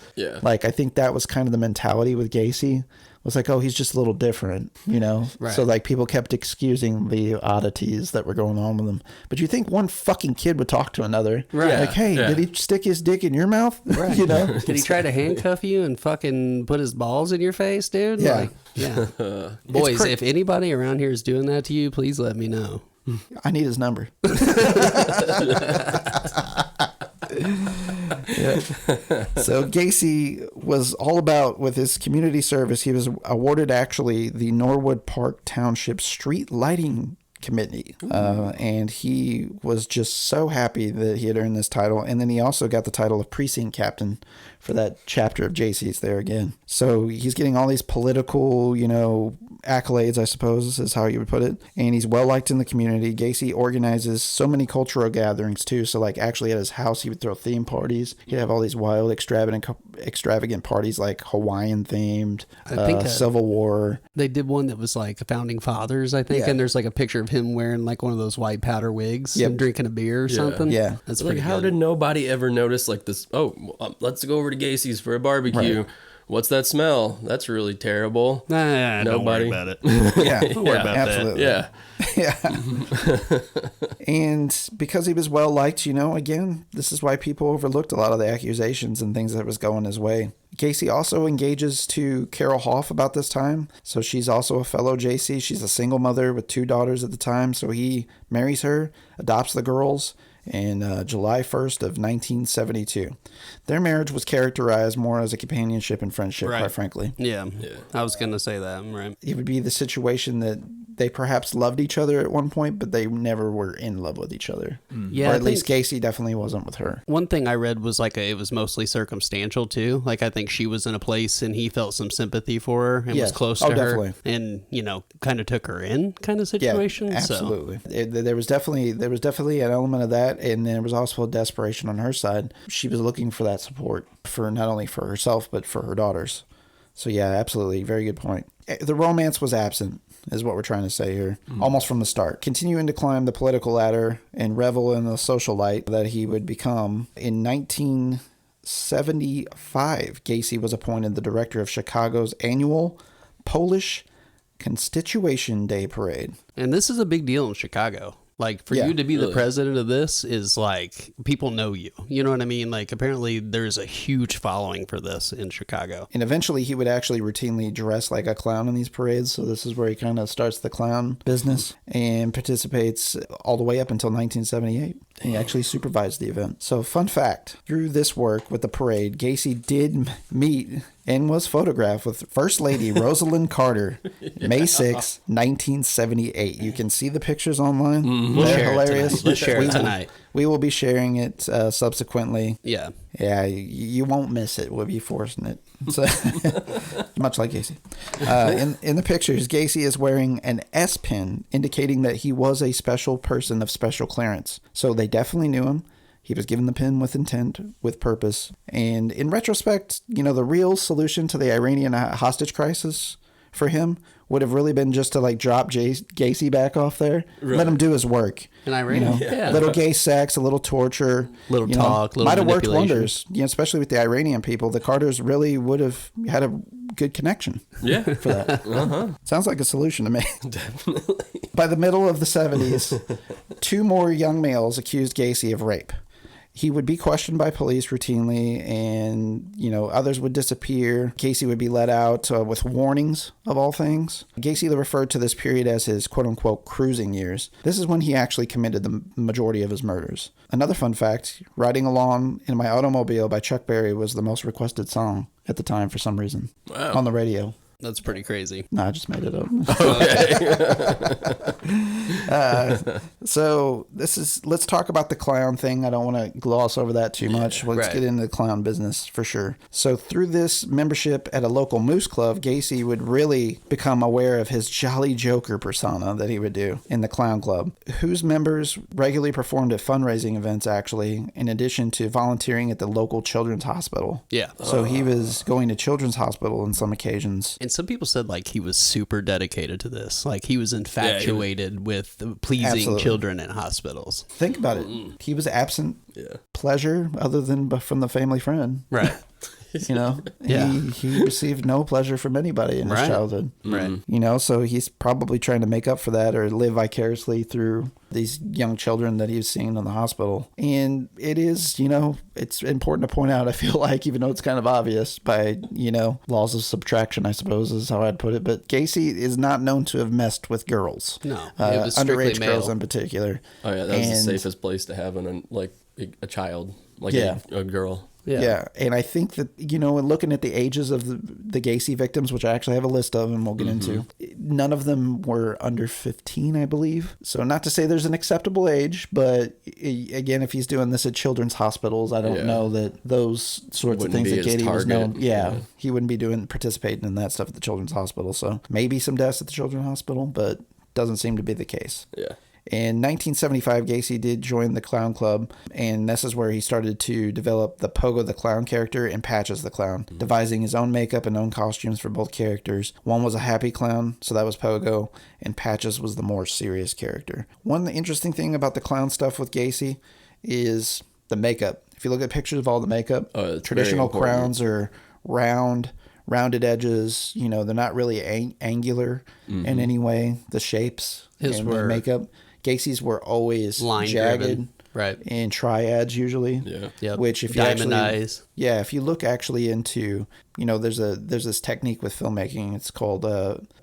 Like, I think that was kind of the mentality with Gacy. Was like, "Oh, he's just a little different," Right. So like people kept excusing the oddities that were going on with him. But you think one fucking kid would talk to another, Right? Like, "Hey, did he stick his dick in your mouth?" Right. Did he try to handcuff you and fucking put his balls in your face, dude? Yeah. Like, yeah. Boys, if anybody around here is doing that to you, please let me know. I need his number. Yeah. So Gacy was all about with his community service. He was awarded actually the Norwood Park Township Street Lighting Committee, and he was just so happy that he had earned this title. And then he also got the title of precinct captain for that chapter of JC's there again. So he's getting all these political, accolades, I suppose is how you would put it. And he's well liked in the community. Gacy organizes so many cultural gatherings too. So like actually at his house, he would throw theme parties. He'd have all these wild, extravagant parties like Hawaiian themed, I think Civil War. They did one that was like Founding Fathers, I think. Yeah. And there's like a picture of him wearing like one of those white powder wigs and drinking a beer or something. Yeah. That's Like, pretty how good. did nobody ever notice like this? Oh, let's go over to Gacy's for a barbecue. Right. What's that smell? That's really terrible. Nah, don't worry Nobody. about it. Yeah, Don't worry about absolutely. Yeah. Yeah. And because he was well liked, again, this is why people overlooked a lot of the accusations and things that was going his way. Gacy also engages to Carol Hoff about this time. So she's also a fellow JC. She's a single mother with 2 daughters at the time. So he marries her, adopts the girls in July 1st of 1972. Their marriage was characterized more as a companionship and friendship, Right. quite frankly. Yeah. I was going to say that, right? It would be the situation that they perhaps loved each other at one point, but they never were in love with each other. Yeah, Or I at least Gacy definitely wasn't with her. One thing I read was like it was mostly circumstantial too. Like I think she was in a place and he felt some sympathy for her and was close to her definitely. and kind of took her in kind of situation. Yeah, absolutely. There was definitely an element of that, and there was also a desperation on her side. She was looking for that support for not only for herself but for her daughters. So yeah, absolutely, very good point. The romance was absent, is what we're trying to say here, almost from the start. Continuing to climb the political ladder and revel in the social light that he would become. In 1975, Gacy was appointed the director of Chicago's annual Polish Constitution Day Parade. And this is a big deal in Chicago. Like for you to be the president of this is like people know you. You know what I mean? Like apparently there's a huge following for this in Chicago. And eventually he would actually routinely dress like a clown in these parades. So this is where he kind of starts the clown business and participates all the way up until 1978. He actually supervised the event. So fun fact, through this work with the parade, Gacy did meet and was photographed with First Lady Rosalind Carter, May 6, 1978. You can see the pictures online. We'll They're share it hilarious. tonight. Let's share it tonight. We will be sharing it subsequently. Yeah. Yeah, you won't miss it. We'll be forcing it. So, much like Gacy. In the pictures, Gacy is wearing an S pin, indicating that he was a special person of special clearance. So they definitely knew him. He was given the pin with intent, with purpose. And in retrospect, the real solution to the Iranian hostage crisis for him would have really been just to like drop Gacy back off there, let him do his work. In Iran, little gay sex, a little torture, little talk, little might have worked manipulation. wonders. Especially with the Iranian people, the Carters really would have had a good connection. Yeah. For that. Sounds like a solution to me. Definitely. By the middle of the 70s, 2 more young males accused Gacy of rape. He would be questioned by police routinely, and, others would disappear. Gacy would be let out with warnings, of all things. Gacy referred to this period as his quote-unquote cruising years. This is when he actually committed the majority of his murders. Another fun fact, Riding Along in My Automobile by Chuck Berry was the most requested song at the time for some reason. Wow. On the radio. That's pretty crazy. No, I just made it up. Okay. So let's talk about the clown thing. I don't want to gloss over that too much. Let's get into the clown business for sure. So through this membership at a local moose club, Gacy would really become aware of his jolly joker persona that he would do in the clown club, whose members regularly performed at fundraising events, actually, in addition to volunteering at the local children's hospital. Yeah. So he was going to children's hospital on some occasions. And some people said like he was super dedicated to this. Like he was infatuated with pleasing children in hospitals. Think about it. He was absent pleasure other than from the family friend. Right. He received no pleasure from anybody in his childhood. Right. So he's probably trying to make up for that or live vicariously through these young children that he was seeing in the hospital. And it is, it's important to point out, I feel like, even though it's kind of obvious by, laws of subtraction, I suppose is how I'd put it. But Gacy is not known to have messed with girls. No, it was strictly underage male. girls in particular. Oh, yeah, that was the safest place to have a child, a girl. Yeah. And I think that, looking at the ages of the Gacy victims, which I actually have a list of and we'll get into, none of them were under 15, I believe. So not to say there's an acceptable age, but again, if he's doing this at children's hospitals, I don't know that those sorts of things that Gacy was known. He wouldn't be participating in that stuff at the children's hospital. So maybe some deaths at the children's hospital, but doesn't seem to be the case. Yeah. In 1975, Gacy did join the Clown Club, and this is where he started to develop the Pogo the Clown character and Patches the Clown, devising his own makeup and own costumes for both characters. One was a happy clown, so that was Pogo, and Patches was the more serious character. One interesting thing about the clown stuff with Gacy is the makeup. If you look at pictures of all the makeup, traditional crowns are rounded edges, they're not really angular in any way, the shapes and the makeup. Gacy's were always jagged, right, and triads usually. Which if you diamond eyes. If you look actually into, there's this technique with filmmaking. It's called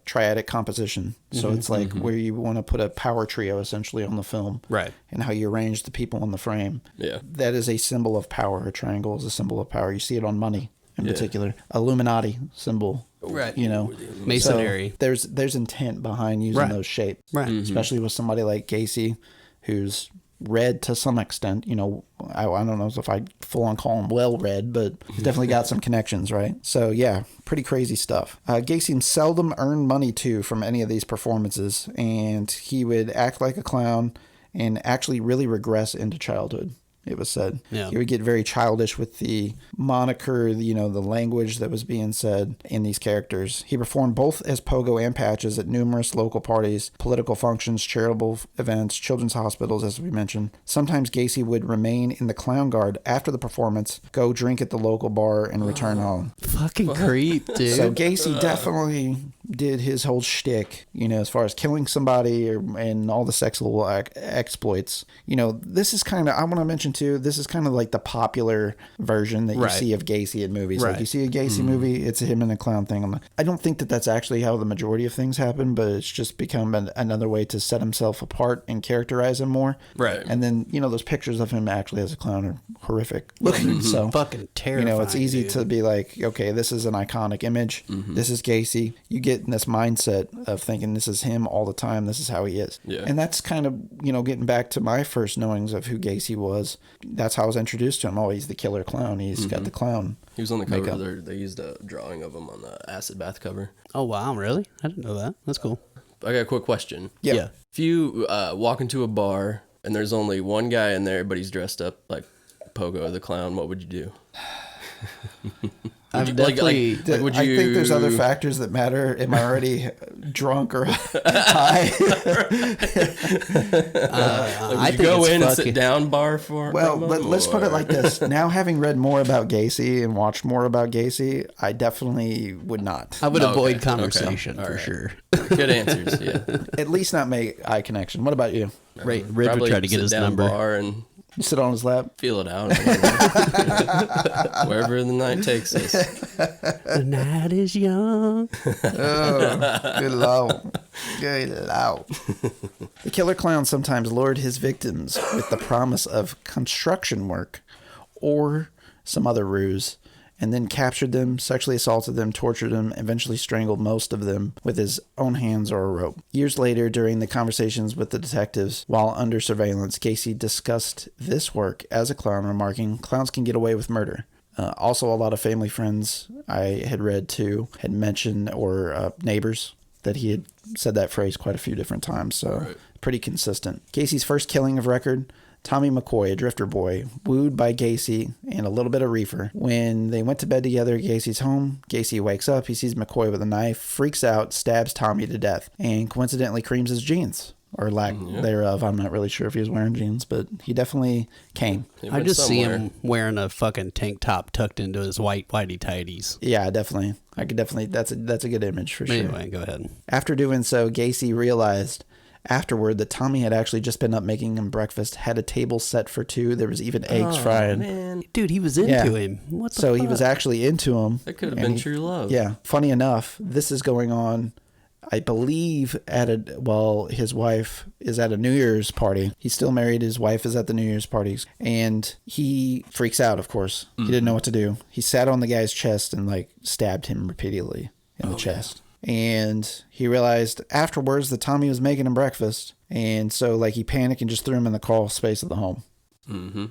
triadic composition. So it's like where you want to put a power trio essentially on the film, right, and how you arrange the people on the frame. Yeah, that is a symbol of power. A triangle is a symbol of power. You see it on money in particular. Illuminati symbol. Right. So Masonry. there's intent behind using those shapes. Right. Especially with somebody like Gacy, who's read to some extent. I don't know if I'd full on call him well read, but he's definitely got some connections, right? So yeah, pretty crazy stuff. Gacy seldom earned money too from any of these performances, and he would act like a clown and actually really regress into childhood. It was said. Yeah. He would get very childish with the moniker, the language that was being said in these characters. He performed both as Pogo and Patches at numerous local parties, political functions, charitable events, children's hospitals, as we mentioned. Sometimes Gacy would remain in the clown guard after the performance, go drink at the local bar, and return home. Fucking creep, dude. So Gacy definitely did his whole shtick, as far as killing somebody and all the sexual exploits. This is kind of, I want to mention too, this is kind of like the popular version that you see of Gacy in movies. Like you see a Gacy movie, it's him and a clown thing. I don't think that that's actually how the majority of things happen, but it's just become another way to set himself apart and characterize him more. Right. And then, those pictures of him actually as a clown are horrific looking. So fucking terrifying. It's easy to be like, okay, this is an iconic image. This is Gacy. You get in this mindset of thinking this is him all the time. This is how he is. Yeah. And that's kind of, getting back to my first knowings of who Gacy was. That's how I was introduced to him. Oh, he's the killer clown. He's got the clown. He was on the cover. They used a drawing of him on the acid bath cover. Oh, wow. Really? I didn't know that. That's cool. I got a quick question. Yeah. If you walk into a bar and there's only one guy in there, but he's dressed up like Pogo the Clown, what would you do? I've definitely. would I you? think there's other factors that matter. Am I already drunk or high? Would you go in and sit down bar for? Well, let's put it like this. Now, having read more about Gacy and watched more about Gacy, I definitely would not. I would avoid conversation for sure. Good answers, yeah. At least not make eye connection. What about you? Right, Rid would try to get his number. Bar and You sit on his lap? feel it out. Wherever the night takes us. The night is young. Oh, good lord. Good lord. The killer clown sometimes lured his victims with the promise of construction work or some other ruse, and then captured them, sexually assaulted them, tortured them, eventually strangled most of them with his own hands or a rope. Years later, during the conversations with the detectives while under surveillance, Gacy discussed this work as a clown, remarking, "Clowns can get away with murder." Also, a lot of family friends I had read too had mentioned, or neighbors, that he had said that phrase quite a few different times, so pretty consistent. Gacy's first killing of record, Tommy McCoy, a drifter boy, wooed by Gacy and a little bit of reefer. When they went to bed together at Gacy's home, Gacy wakes up, he sees McCoy with a knife, freaks out, stabs Tommy to death, and coincidentally creams his jeans. Or lack thereof. I'm not really sure if he was wearing jeans, but he definitely came. I just see him wearing a fucking tank top tucked into his whitey tighties. Yeah, definitely. I could definitely, that's a good image for sure. Anyway, go ahead. After doing so, Gacy realized afterward that Tommy had actually just been up making him breakfast, had a table set for two. There was even eggs frying. Man. Dude, he was into him. What the fuck? He was actually into him. That could have been true love. Yeah. Funny enough, this is going on, I believe, his wife is at a New Year's party. He's still married. His wife is at the New Year's parties. And he freaks out, of course. He didn't know what to do. He sat on the guy's chest and, stabbed him repeatedly in the chest. And he realized afterwards that Tommy was making him breakfast. And so, he panicked and just threw him in the crawl space of the home. Mm-hmm.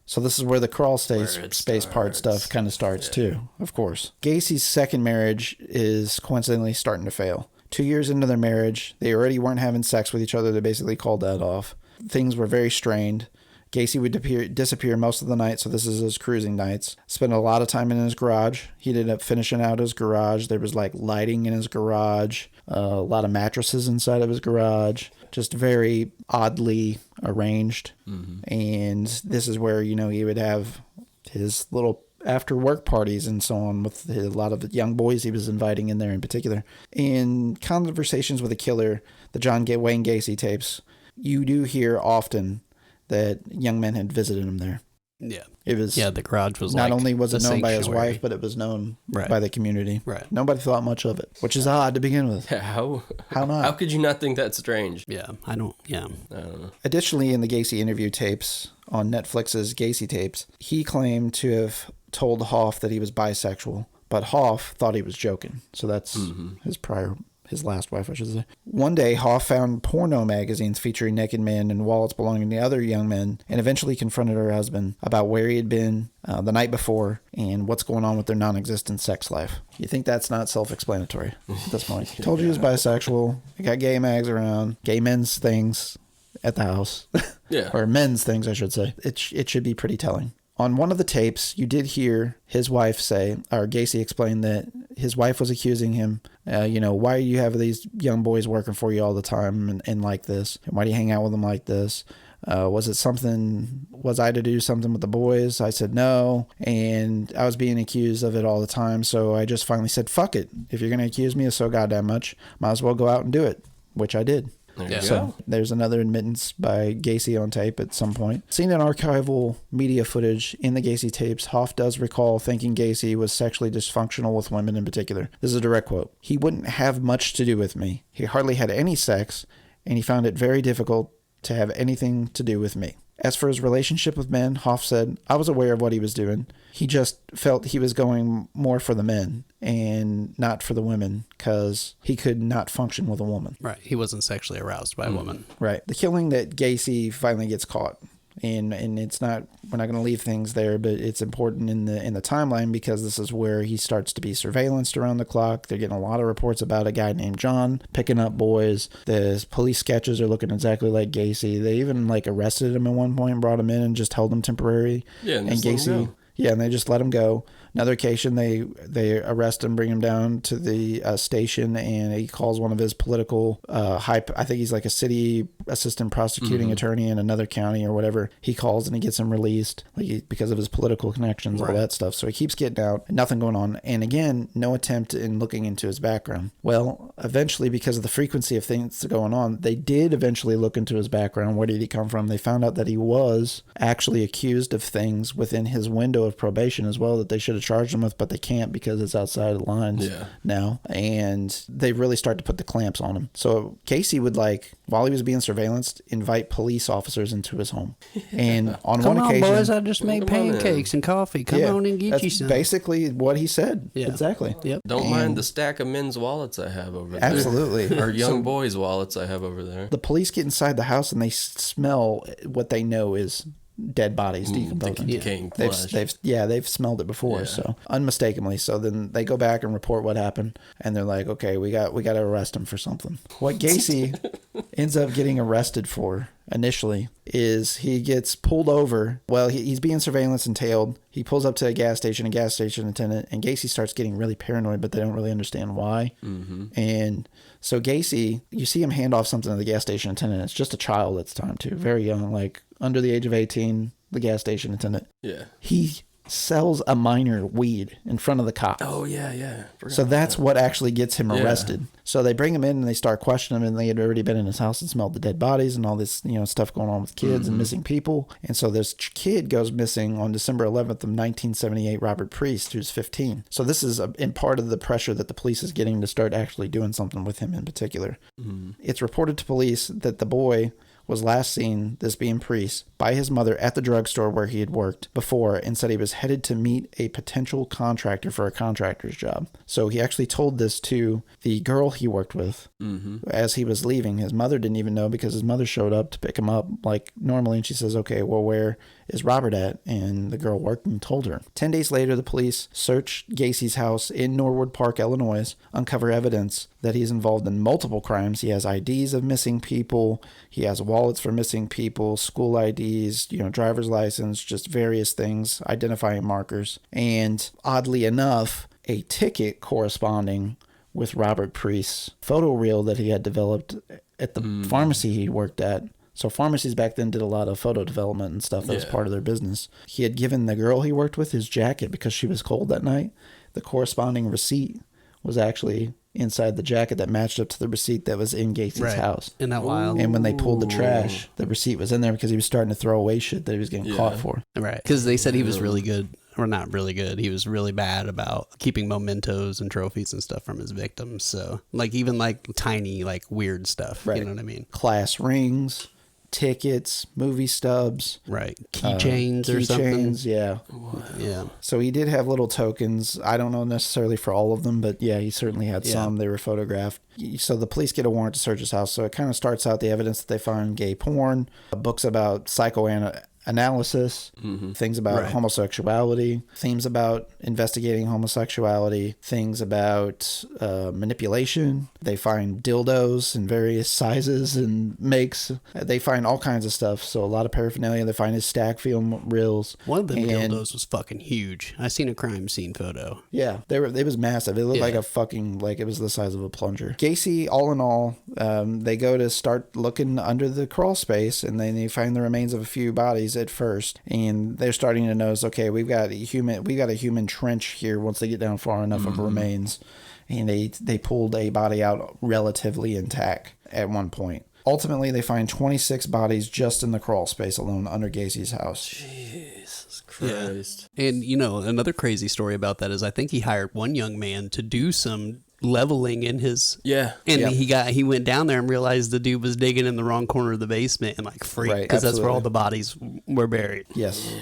So this is where the crawl space part stuff kind of starts, too, of course. Gacy's second marriage is coincidentally starting to fail. 2 years into their marriage, they already weren't having sex with each other. They basically called that off. Things were very strained. Gacy would disappear most of the night, so this is his cruising nights. Spent a lot of time in his garage. He ended up finishing out his garage. There was lighting in his garage, a lot of mattresses inside of his garage, just very oddly arranged. Mm-hmm. And this is where, he would have his little after work parties and so on with a lot of the young boys he was inviting in there in particular. In Conversations with a Killer, the Wayne Gacy tapes, you do hear often that young men had visited him there. Yeah. It was. Yeah, the garage was not only was it known by his wife, but it was known by the community. Right. Nobody thought much of it, which is odd to begin with. How not? How could you not think that's strange? Yeah, I don't know. Additionally, in the Gacy interview tapes on Netflix's Gacy tapes, he claimed to have told Hoff that he was bisexual, but Hoff thought he was joking. So that's his last wife, I should say. One day, Hoff found porno magazines featuring naked men and wallets belonging to other young men, and eventually confronted her husband about where he had been the night before and what's going on with their non-existent sex life. You think that's not self-explanatory at this point? Told you he was bisexual. I got gay mags around, gay men's things at the house. Yeah. Or men's things, I should say. It should be pretty telling. On one of the tapes, you did hear his wife say, or Gacy explained that his wife was accusing him, why do you have these young boys working for you all the time and like this? And why do you hang out with them like this? Was I to do something with the boys? I said no, and I was being accused of it all the time, so I just finally said, fuck it. If you're going to accuse me of so goddamn much, might as well go out and do it, which I did. So there's another admittance by Gacy on tape at some point. Seen in archival media footage in the Gacy tapes, Hoff does recall thinking Gacy was sexually dysfunctional with women in particular. This is a direct quote. He wouldn't have much to do with me. He hardly had any sex, and he found it very difficult to have anything to do with me. As for his relationship with men, Hoff said, I was aware of what he was doing. He just felt he was going more for the men and not for the women because he could not function with a woman. Right. He wasn't sexually aroused by a woman. Right. The killing that Gacy finally gets caught. And it's not, we're not going to leave things there, but it's important in the timeline because this is where he starts to be surveillanced around the clock. They're getting a lot of reports about a guy named John picking up boys. The police sketches are looking exactly like Gacy. They even arrested him at one point and brought him in and just held him temporary. Yeah, and Gacy. Yeah, and they just let him go. Another occasion, they arrest him, bring him down to the station, and he calls one of his political I think he's like a city assistant prosecuting attorney in another county or whatever. He calls and he gets him released because of his political connections, all that stuff. So he keeps getting out, nothing going on. And again, no attempt in looking into his background. Well, eventually, because of the frequency of things going on, they did eventually look into his background. Where did he come from? They found out that he was actually accused of things within his window of probation as well that they should have charged him with, but they can't because it's outside of the lines now. And they really start to put the clamps on him. So Gacy would, while he was being surveillanced, invite police officers into his home. And on one occasion, boys, I just made pancakes and coffee. Come on and get you some. Basically what he said. Yeah. Exactly. Yep. Don't mind the stack of men's wallets I have over there. Absolutely. Or young boys' wallets I have over there. The police get inside the house and they smell what they know is dead bodies decomposing. Decaying flesh. They've smelled it before, so unmistakably. So then they go back and report what happened, and they're like, okay, we got to arrest him for something. What Gacy ends up getting arrested for initially is he gets pulled over. Well, he's being surveillance and tailed. He pulls up to a gas station attendant, and Gacy starts getting really paranoid, but they don't really understand why. And so Gacy, you see him hand off something to the gas station attendant. It's just a child at the time too, very young, under the age of 18, the gas station attendant. Yeah. He sells a minor weed in front of the cops. Oh, yeah. So that's what actually gets him arrested. So they bring him in and they start questioning him, and they had already been in his house and smelled the dead bodies and all this, stuff going on with kids and missing people. And so this kid goes missing on December 11th of 1978, Robert Priest, who's 15. So this is in part of the pressure that the police is getting to start actually doing something with him in particular. It's reported to police that the boy was last seen, this being Priest, by his mother at the drugstore where he had worked before, and said he was headed to meet a potential contractor for a contractor's job. So he actually told this to the girl he worked with as he was leaving. His mother didn't even know because his mother showed up to pick him up like normally, and she says, okay, well, where is Robert at? And the girl worked and told her. 10 days later, the police searched Gacy's house in Norwood Park, Illinois, uncover evidence that he's involved in multiple crimes. He has IDs of missing people. He has wallets for missing people, school IDs, driver's license, just various things, identifying markers. And oddly enough, a ticket corresponding with Robert Priest's photo reel that he had developed at the pharmacy he worked at. So pharmacies back then did a lot of photo development and stuff. That was part of their business. He had given the girl he worked with his jacket because she was cold that night. The corresponding receipt was actually inside the jacket that matched up to the receipt that was in Gacy's house. Isn't that wild? And when they pulled the trash, the receipt was in there because he was starting to throw away shit that he was getting caught for. Right. Because they said he was really good. Or not really good. He was really bad about keeping mementos and trophies and stuff from his victims. So, even tiny, weird stuff. Right. You know what I mean? Class rings, tickets, movie stubs. Right. Keychains or something. Yeah. Wow. Yeah. So he did have little tokens. I don't know necessarily for all of them, but yeah, he certainly had some. They were photographed. So the police get a warrant to search his house. So it kind of starts out the evidence that they find gay porn, books about psychoanalysis, things about homosexuality, themes about investigating homosexuality, things about manipulation. They find dildos in various sizes and makes. They find all kinds of stuff. So a lot of paraphernalia. They find his stack film reels. One of them dildos was fucking huge. I seen a crime scene photo. Yeah, it was massive. It looked like it was the size of a plunger. Gacy, all in all, they go to start looking under the crawl space, and then they find the remains of a few bodies at first, and they're starting to notice, okay, we got a human trench here once they get down far enough of remains, and they pulled a body out relatively intact at one point. Ultimately, they find 26 bodies just in the crawl space alone under Gacy's house. Jesus Christ. Yeah. And another crazy story about that is I think he hired one young man to do some leveling in his he went down there and realized the dude was digging in the wrong corner of the basement and freaked because that's where all the bodies were buried. Yes.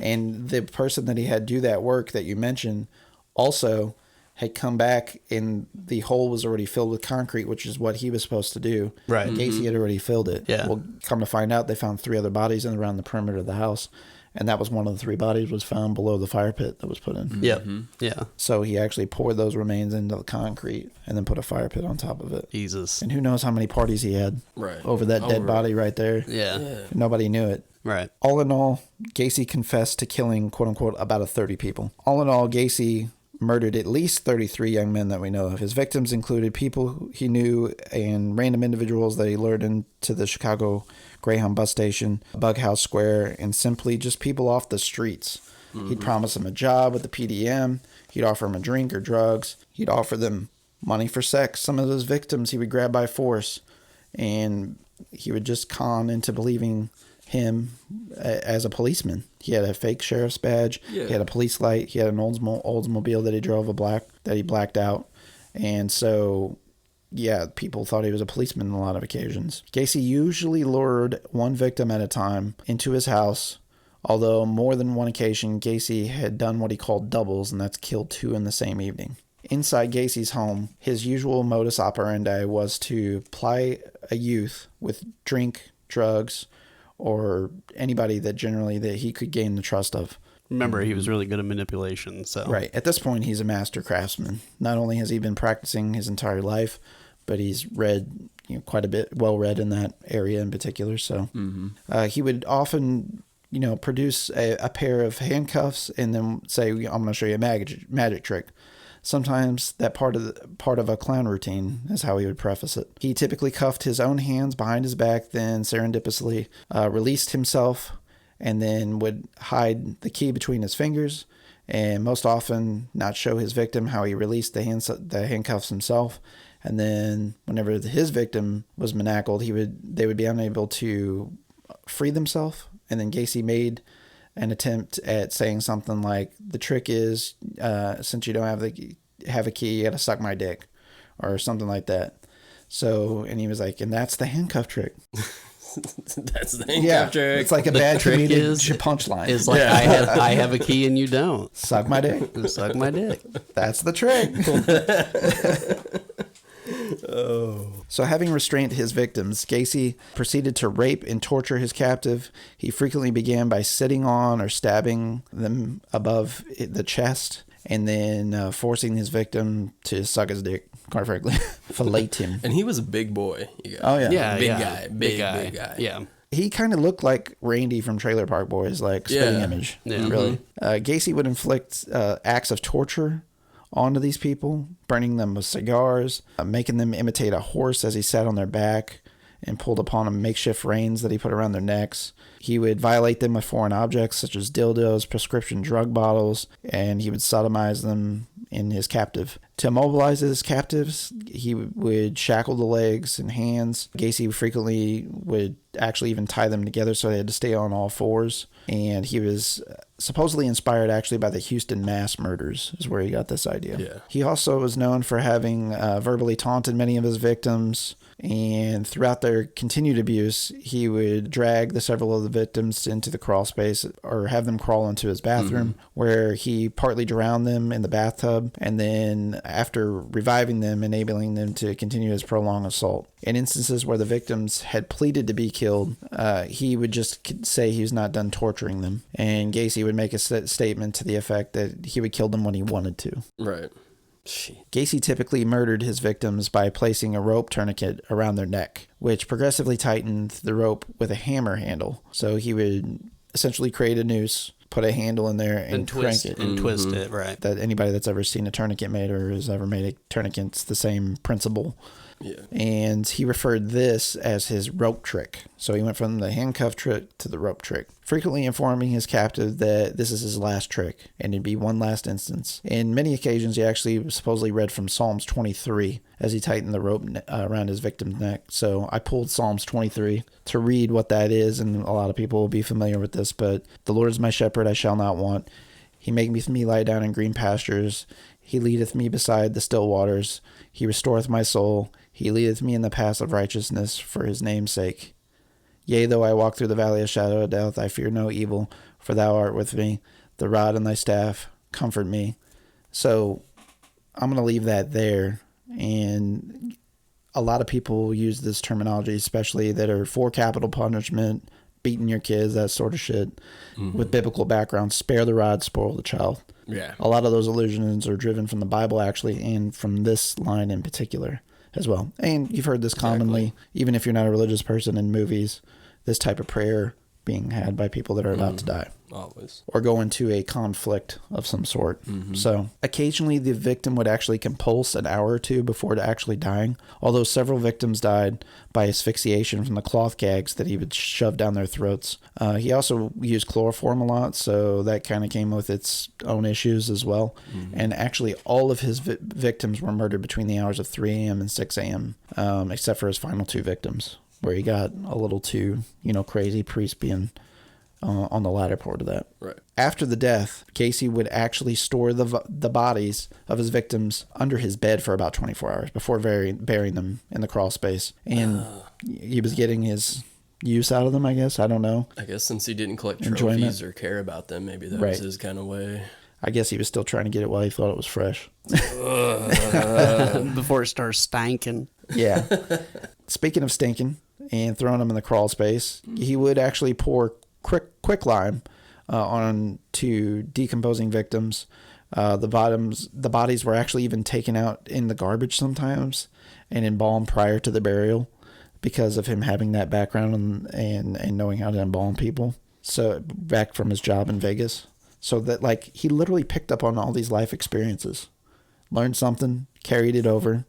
And the person that he had do that work that you mentioned also had come back and the hole was already filled with concrete, which is what he was supposed to do. Right. Gacy had already filled it. Yeah. Well, come to find out, they found 3 other bodies around the perimeter of the house. And that was one of the 3 bodies was found below the fire pit that was put in. Yep. Yeah. So he actually poured those remains into the concrete and then put a fire pit on top of it. Jesus. And who knows how many parties he had over that dead body right there. Yeah. Nobody knew it. Right. All in all, Gacy confessed to killing, quote unquote, about 30 people. All in all, Gacy murdered at least 33 young men that we know of. His victims included people he knew and random individuals that he lured into the Chicago Greyhound bus station, Bughouse Square, and simply just people off the streets. He'd promise them a job with the PDM. He'd offer them a drink or drugs. He'd offer them money for sex. Some of those victims he would grab by force, and he would just con into believing him as a policeman. He had a fake sheriff's badge. Yeah. He had a police light. He had an Oldsmobile that he drove that he blacked out. And so, yeah, people thought he was a policeman on a lot of occasions. Gacy usually lured one victim at a time into his house, although more than one occasion, Gacy had done what he called doubles, and that's killed 2 in the same evening. Inside Gacy's home, his usual modus operandi was to ply a youth with drink, drugs, or anybody that he could gain the trust of. Remember, he was really good at manipulation. So right. At this point, he's a master craftsman. Not only has he been practicing his entire life, but he's read quite a bit, well read in that area in particular. So he would often, produce a pair of handcuffs and then say, I'm going to show you a magic trick. Sometimes that part of a clown routine is how he would preface it. He typically cuffed his own hands behind his back, then serendipitously released himself, and then would hide the key between his fingers, and most often not show his victim how he released the handcuffs himself. And then whenever his victim was manacled, they would be unable to free themselves, and then Gacy made an attempt at saying something like, the trick is, since you don't have a key, you got to suck my dick, or something like that. So, and he was like, and that's the handcuff trick. That's the handcuff trick. It's like a bad comedian punchline. It's like, I have a key and you don't. Suck my dick. Suck my dick. That's the trick. So having restrained his victims, Gacy proceeded to rape and torture his captive. He frequently began by sitting on or stabbing them above the chest, and then forcing his victim to suck his dick, quite frankly. Fillet him. And he was a big boy. Oh, yeah. Yeah, Big guy. Yeah. He kind of looked like Randy from Trailer Park Boys, like spitting image. Yeah. Really. Gacy would inflict acts of torture onto these people, burning them with cigars, making them imitate a horse as he sat on their back and pulled upon them makeshift reins that he put around their necks. He would violate them with foreign objects such as dildos, prescription drug bottles, and he would sodomize them in his captive. To immobilize his captives, he would shackle the legs and hands. Gacy frequently would actually even tie them together so they had to stay on all fours. And he was supposedly inspired actually by the Houston mass murders, is where he got this idea. Yeah. He also was known for having verbally taunted many of his victims. And throughout their continued abuse, he would drag several of the victims into the crawl space or have them crawl into his bathroom, where he partly drowned them in the bathtub, and then after reviving them, enabling them to continue his prolonged assault. In instances where the victims had pleaded to be killed, he would just say he was not done torturing them. And Gacy would make a statement to the effect that he would kill them when he wanted to. Right. Gacy typically murdered his victims by placing a rope tourniquet around their neck, which progressively tightened the rope with a hammer handle. So he would essentially create a noose, put a handle in there, and twist crank it. And twist it, right. That anybody that's ever seen a tourniquet made or has ever made a tourniquet, it's the same principle. Yeah. And he referred this as his rope trick. So he went from the handcuff trick to the rope trick, frequently informing his captive that this is his last trick and it'd be one last instance. In many occasions, he actually supposedly read from Psalms 23 as he tightened the rope around his victim's neck. So I pulled Psalms 23 to read what that is, and a lot of people will be familiar with this, but the Lord is my shepherd, I shall not want. He maketh me lie down in green pastures. He leadeth me beside the still waters. He restoreth my soul. He leadeth me in the paths of righteousness for his name's sake. Yea, though I walk through the valley of shadow of death, I fear no evil, for thou art with me. The rod and thy staff comfort me. So I'm going to leave that there. And a lot of people use this terminology, especially that are for capital punishment, beating your kids, that sort of shit, with biblical background. Spare the rod, spoil the child. Yeah. A lot of those allusions are driven from the Bible, actually, and from this line in particular as well. And you've heard this commonly, even if you're not a religious person, in movies, this type of prayer being had by people that are about to die. Always. Or go into a conflict of some sort. So occasionally the victim would actually compulse an hour or two before actually dying, although several victims died by asphyxiation from the cloth gags that he would shove down their throats. He also used chloroform a lot, so that kind of came with its own issues as well. And actually all of his victims were murdered between the hours of 3 a.m. and 6 a.m., except for his final 2 victims, where he got a little too, crazy, priest being on the latter part of that. Right. After the death, Gacy would actually store the bodies of his victims under his bed for about 24 hours before burying them in the crawl space. And he was getting his use out of them, I guess. I don't know. I guess since he didn't collect Enjoyment. trophies or care about them, maybe that was his kind of way. I guess he was still trying to get it while he thought it was fresh. Before it starts stanking. Yeah. Speaking of stinking and throwing them in the crawl space, he would actually pour quicklime on to decomposing victims. The bodies were actually even taken out in the garbage sometimes and embalmed prior to the burial because of him having that background and knowing how to embalm people. So back from his job in Vegas. So that he literally picked up on all these life experiences, learned something, carried it over.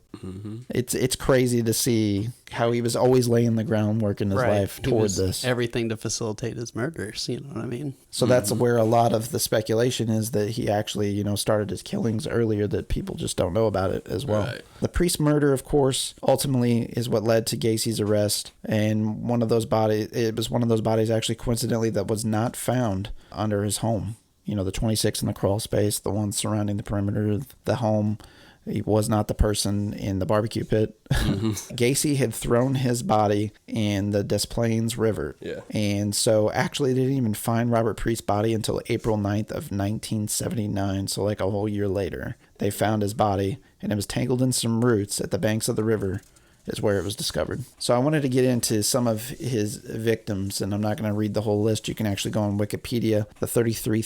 It's crazy to see how he was always laying the groundwork in his life toward this. Everything to facilitate his murders, you know what I mean? So that's where a lot of the speculation is that he actually, started his killings earlier that people just don't know about it as well. Right. The priest murder, of course, ultimately is what led to Gacy's arrest. And it was one of those bodies actually coincidentally that was not found under his home. The 26 in the crawl space, the one surrounding the perimeter of the home. He was not the person in the barbecue pit. Gacy had thrown his body in the Des Plaines River. Yeah. And so actually they didn't even find Robert Priest's body until April 9th of 1979. So a whole year later, they found his body and it was tangled in some roots at the banks of the river is where it was discovered. So I wanted to get into some of his victims, and I'm not going to read the whole list. You can actually go on Wikipedia. The 33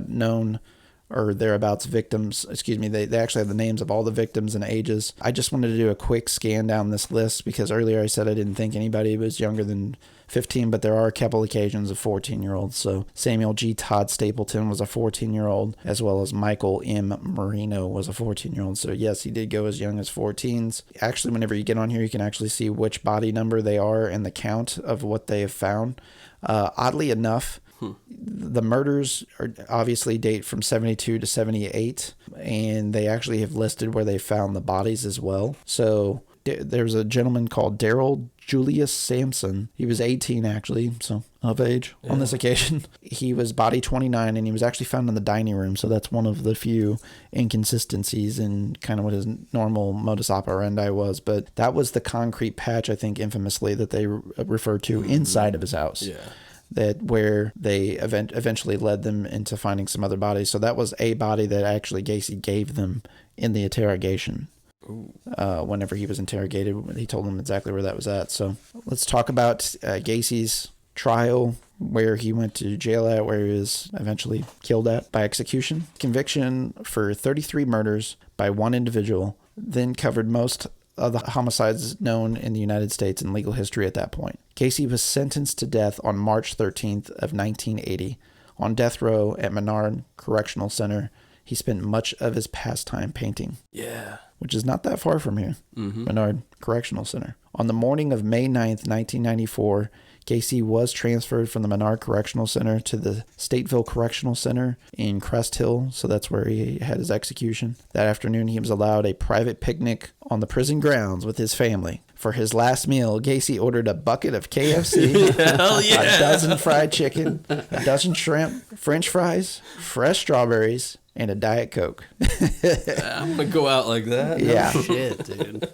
known or thereabouts victims, they actually have the names of all the victims and ages. I just wanted to do a quick scan down this list because earlier I said I didn't think anybody was younger than 15, but there are a couple occasions of 14-year-olds. So Samuel G. Todd Stapleton was a 14-year-old, as well as Michael M. Marino was a 14-year-old. So yes, he did go as young as 14s. Actually, whenever you get on here, you can actually see which body number they are and the count of what they have found. Oddly enough, the murders obviously date from 72 to 78, and they actually have listed where they found the bodies as well. So there's a gentleman called Daryl Julius Sampson. He was 18 actually, so of age on this occasion. He was body 29, and he was actually found in the dining room, so that's one of the few inconsistencies in kind of what his normal modus operandi was. But that was the concrete patch, I think, infamously, that they refer to inside of his house. Yeah. That where they eventually led them into finding some other bodies. So that was a body that actually Gacy gave them in the interrogation. Whenever he was interrogated, he told them exactly where that was at. So let's talk about Gacy's trial, where he went to jail at, where he was eventually killed at by execution. Conviction for 33 murders by one individual, then covered most of the homicides known in the United States in legal history at that point. Gacy was sentenced to death on March 13th of 1980 on death row at Menard Correctional Center. He spent much of his pastime painting. Yeah. Which is not that far from here. Menard Correctional Center. On the morning of May 9th, 1994, Gacy was transferred from the Menard Correctional Center to the Stateville Correctional Center in Crest Hill, so that's where he had his execution. That afternoon, he was allowed a private picnic on the prison grounds with his family. For his last meal, Gacy ordered a bucket of KFC, a dozen fried chicken, a dozen shrimp, French fries, fresh strawberries, and a Diet Coke. I'm going to go out like that. Yeah. No shit, dude.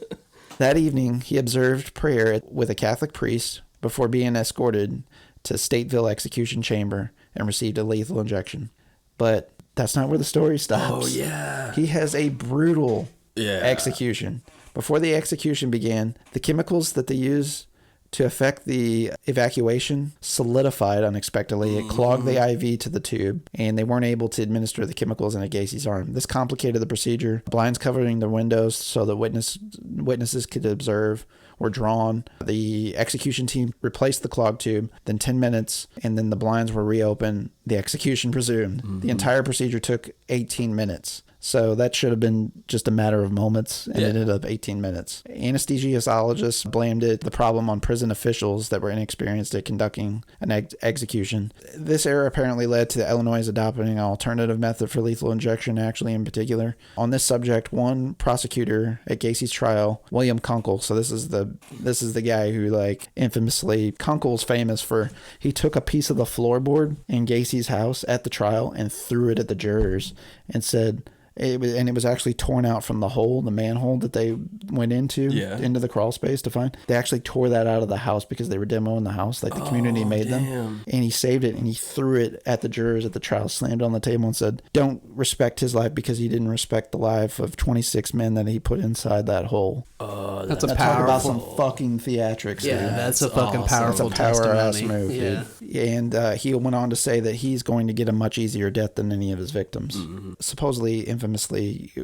That evening, he observed prayer with a Catholic priest before being escorted to Stateville Execution Chamber and received a lethal injection. But that's not where the story stops. Oh, yeah. He has a brutal execution. Before the execution began, the chemicals that they use to affect the evacuation, solidified unexpectedly. It clogged the IV to the tube, and they weren't able to administer the chemicals into Gacy's arm. This complicated the procedure. Blinds covering the windows so that witnesses could observe were drawn. The execution team replaced the clogged tube, then 10 minutes, and then the blinds were reopened. The execution resumed. The entire procedure took 18 minutes. So that should have been just a matter of moments, and it ended up 18 minutes. Anesthesiologists blamed the problem on prison officials that were inexperienced at conducting an execution. This error apparently led to Illinois adopting an alternative method for lethal injection, actually in particular. On this subject, one prosecutor at Gacy's trial, William Kunkel, so this is the guy who, like, infamously, Kunkel's famous for, he took a piece of the floorboard in Gacy's house at the trial and threw it at the jurors and said... It was actually torn out from the hole, the manhole that they went into the crawl space to find. They actually tore that out of the house because they were demoing the house, like the community made them. And he saved it, and he threw it at the jurors at the trial, slammed it on the table and said, don't respect his life because he didn't respect the life of 26 men that he put inside that hole. That's a Talk powerful... about some fucking theatrics, dude. That's a fucking awesome. powerful That's a power-ass testimony. move, dude. And he went on to say that he's going to get a much easier death than any of his victims. Supposedly, infamously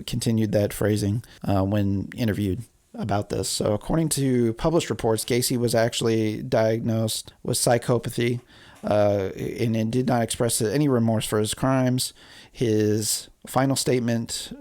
continued that phrasing when interviewed about this. So according to published reports, Gacy was actually diagnosed with psychopathy and did not express any remorse for his crimes. His final statement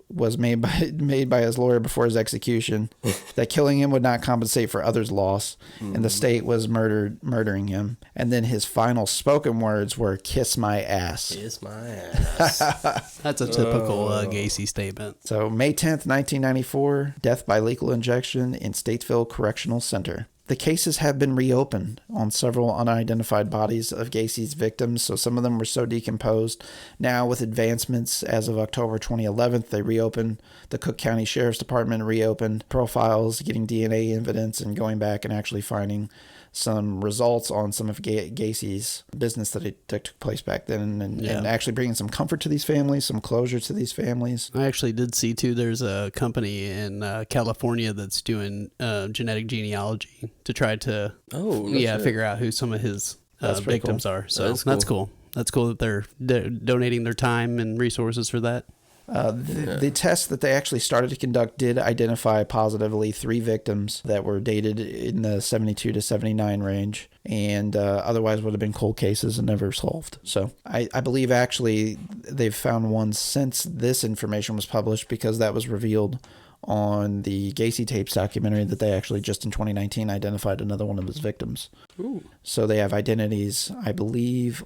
was made by his lawyer before his execution that killing him would not compensate for others' loss, and the state was murdering him. And then his final spoken words were, "Kiss my ass." Kiss my ass. That's a typical Gacy statement. So May 10th, 1994, death by lethal injection in Statesville Correctional Center. The cases have been reopened on several unidentified bodies of Gacy's victims, so some of them were so decomposed. Now, with advancements as of October 2011, they reopened. The Cook County Sheriff's Department reopened profiles, getting DNA evidence, and going back and actually finding some results on some of Gacy's business that took place back then, and actually bringing some comfort to these families, some closure to these families. I actually did see, too, there's a company in California that's doing genetic genealogy to try to figure out who some of his victims are. So that's cool. That's cool that they're donating their time and resources for that. The test that they actually started to conduct did identify positively 3 victims that were dated in the 72 to 79 range, and otherwise would have been cold cases and never solved. So I believe actually they've found one since this information was published, because that was revealed on the Gacy Tapes documentary that they actually just in 2019 identified another one of his victims. Ooh. So they have identities, I believe,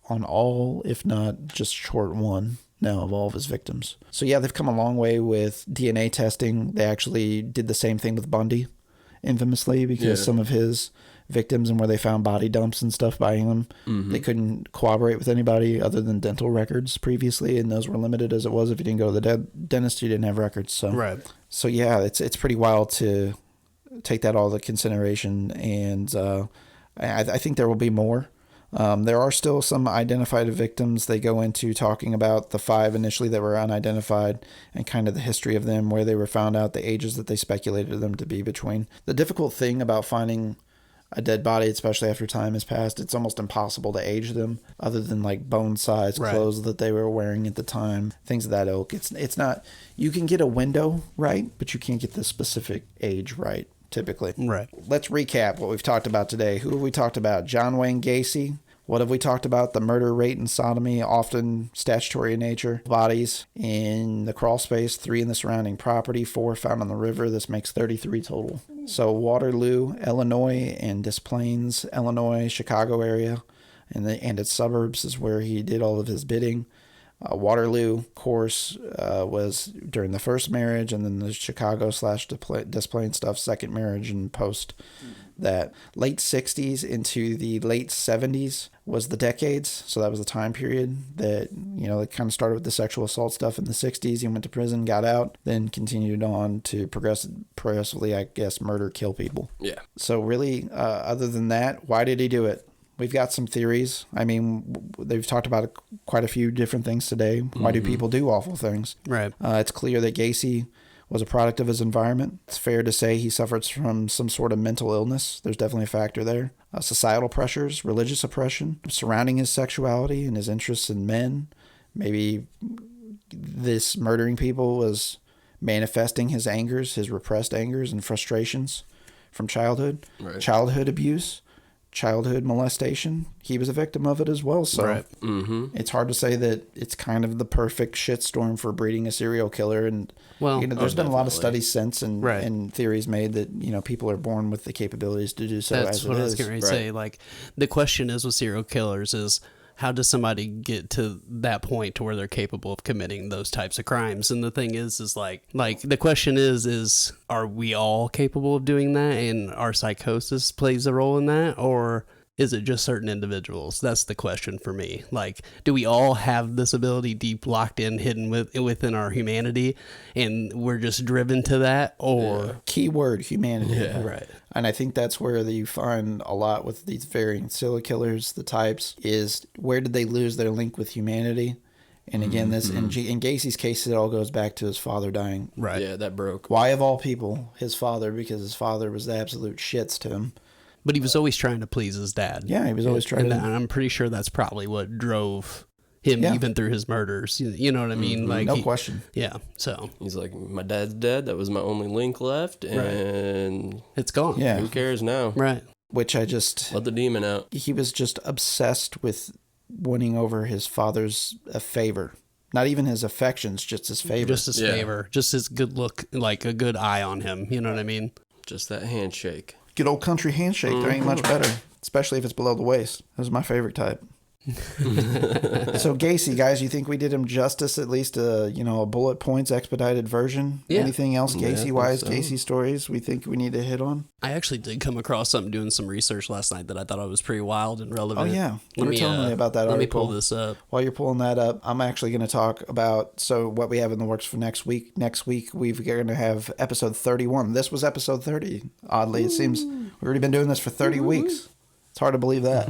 on all, if not just short one now, of all of his victims. So yeah, they've come a long way with DNA testing. They actually did the same thing with Bundy, infamously, because some of his victims and where they found body dumps and stuff by him, they couldn't corroborate with anybody other than dental records previously, and those were limited as it was. If you didn't go to the dentist, you didn't have records. So yeah, it's pretty wild to take that all into consideration, and I think there will be more. There are still some identified victims. They go into talking about the 5 initially that were unidentified and kind of the history of them, where they were found out, the ages that they speculated them to be between. The difficult thing about finding a dead body, especially after time has passed, it's almost impossible to age them, other than like bone size, clothes that they were wearing at the time, things of that ilk. It's not, you can get a window right, but you can't get the specific age right, typically. Right. Let's recap what we've talked about today. Who have we talked about? John Wayne Gacy. What have we talked about? The murder rate and sodomy, often statutory in nature. Bodies in the crawl space, 3 in the surrounding property, 4 found on the river. This makes 33 total. So Waterloo, Illinois, and Des Plaines, Illinois, Chicago area, and its suburbs is where he did all of his bidding. Waterloo, of course, was during the first marriage, and then the Chicago/Des Plaines stuff, second marriage, and post that. Late 60s into the late 70s was the decades. So that was the time period that, it kind of started with the sexual assault stuff in the 60s. He went to prison, got out, then continued on to progressively, I guess, murder, kill people. Yeah. So really, other than that, why did he do it? We've got some theories. I mean, they've talked about quite a few different things today. Why do people do awful things? Right. It's clear that Gacy was a product of his environment. It's fair to say he suffers from some sort of mental illness. There's definitely a factor there. Societal pressures, religious oppression surrounding his sexuality and his interests in men. Maybe this murdering people was manifesting his angers, his repressed angers and frustrations from childhood. Right. Childhood abuse, childhood molestation. He was a victim of it as well. So Right. it's hard to say that it's kind of the perfect shitstorm for breeding a serial killer. And Well, there's been a lot of definitely. studies since and, Right. and theories made that, people are born with the capabilities to do so That's as what it I was is. getting ready to say. Like, the question is with serial killers is, how does somebody get to that point to where they're capable of committing those types of crimes? And the thing is like the question is are we all capable of doing that, and our psychosis plays a role in that, or is it just certain individuals? That's the question for me. Like, do we all have this ability deep locked in, hidden within our humanity, and we're just driven to that, or Keyword humanity. Yeah. right? And I think that's where you find a lot with these varying serial killers, the types, is where did they lose their link with humanity? And again, this in Gacy's case, it all goes back to his father dying. Right. Yeah, that broke. Why, of all people, his father? Because his father was the absolute shits to him. But he was always trying to please his dad. Yeah, he was always trying And to. I'm pretty sure that's probably what drove him Yeah. even through his murders. You know what I mean? Like, No question. Yeah. So He's like, my dad's dead. That was my only link left, and it's gone. Yeah. who cares now? Right. Which I just. Let the demon out. He was just obsessed with winning over his father's favor. Not even his affections, just his favor. Just his Yeah. favor. Just his good look, like a good eye on him. You know what I mean? Just that handshake. Good old country handshake. There ain't much better, especially if it's below the waist. That was my favorite type. So Gacy, guys, you think we did him justice? At least a bullet points expedited version. Yeah. Anything else Yeah, I Gacy think wise, so. Gacy stories we think we need to hit on? I actually did come across something doing some research last night that I thought was pretty wild and relevant. Oh yeah, you were telling me about that Let me article. pull this up. While you're pulling that up, I'm actually going to talk about what we have in the works for next week. Next week we're going to have episode 31. This was episode 30. Oddly, it seems we've already been doing this for 30 weeks. It's hard to believe that.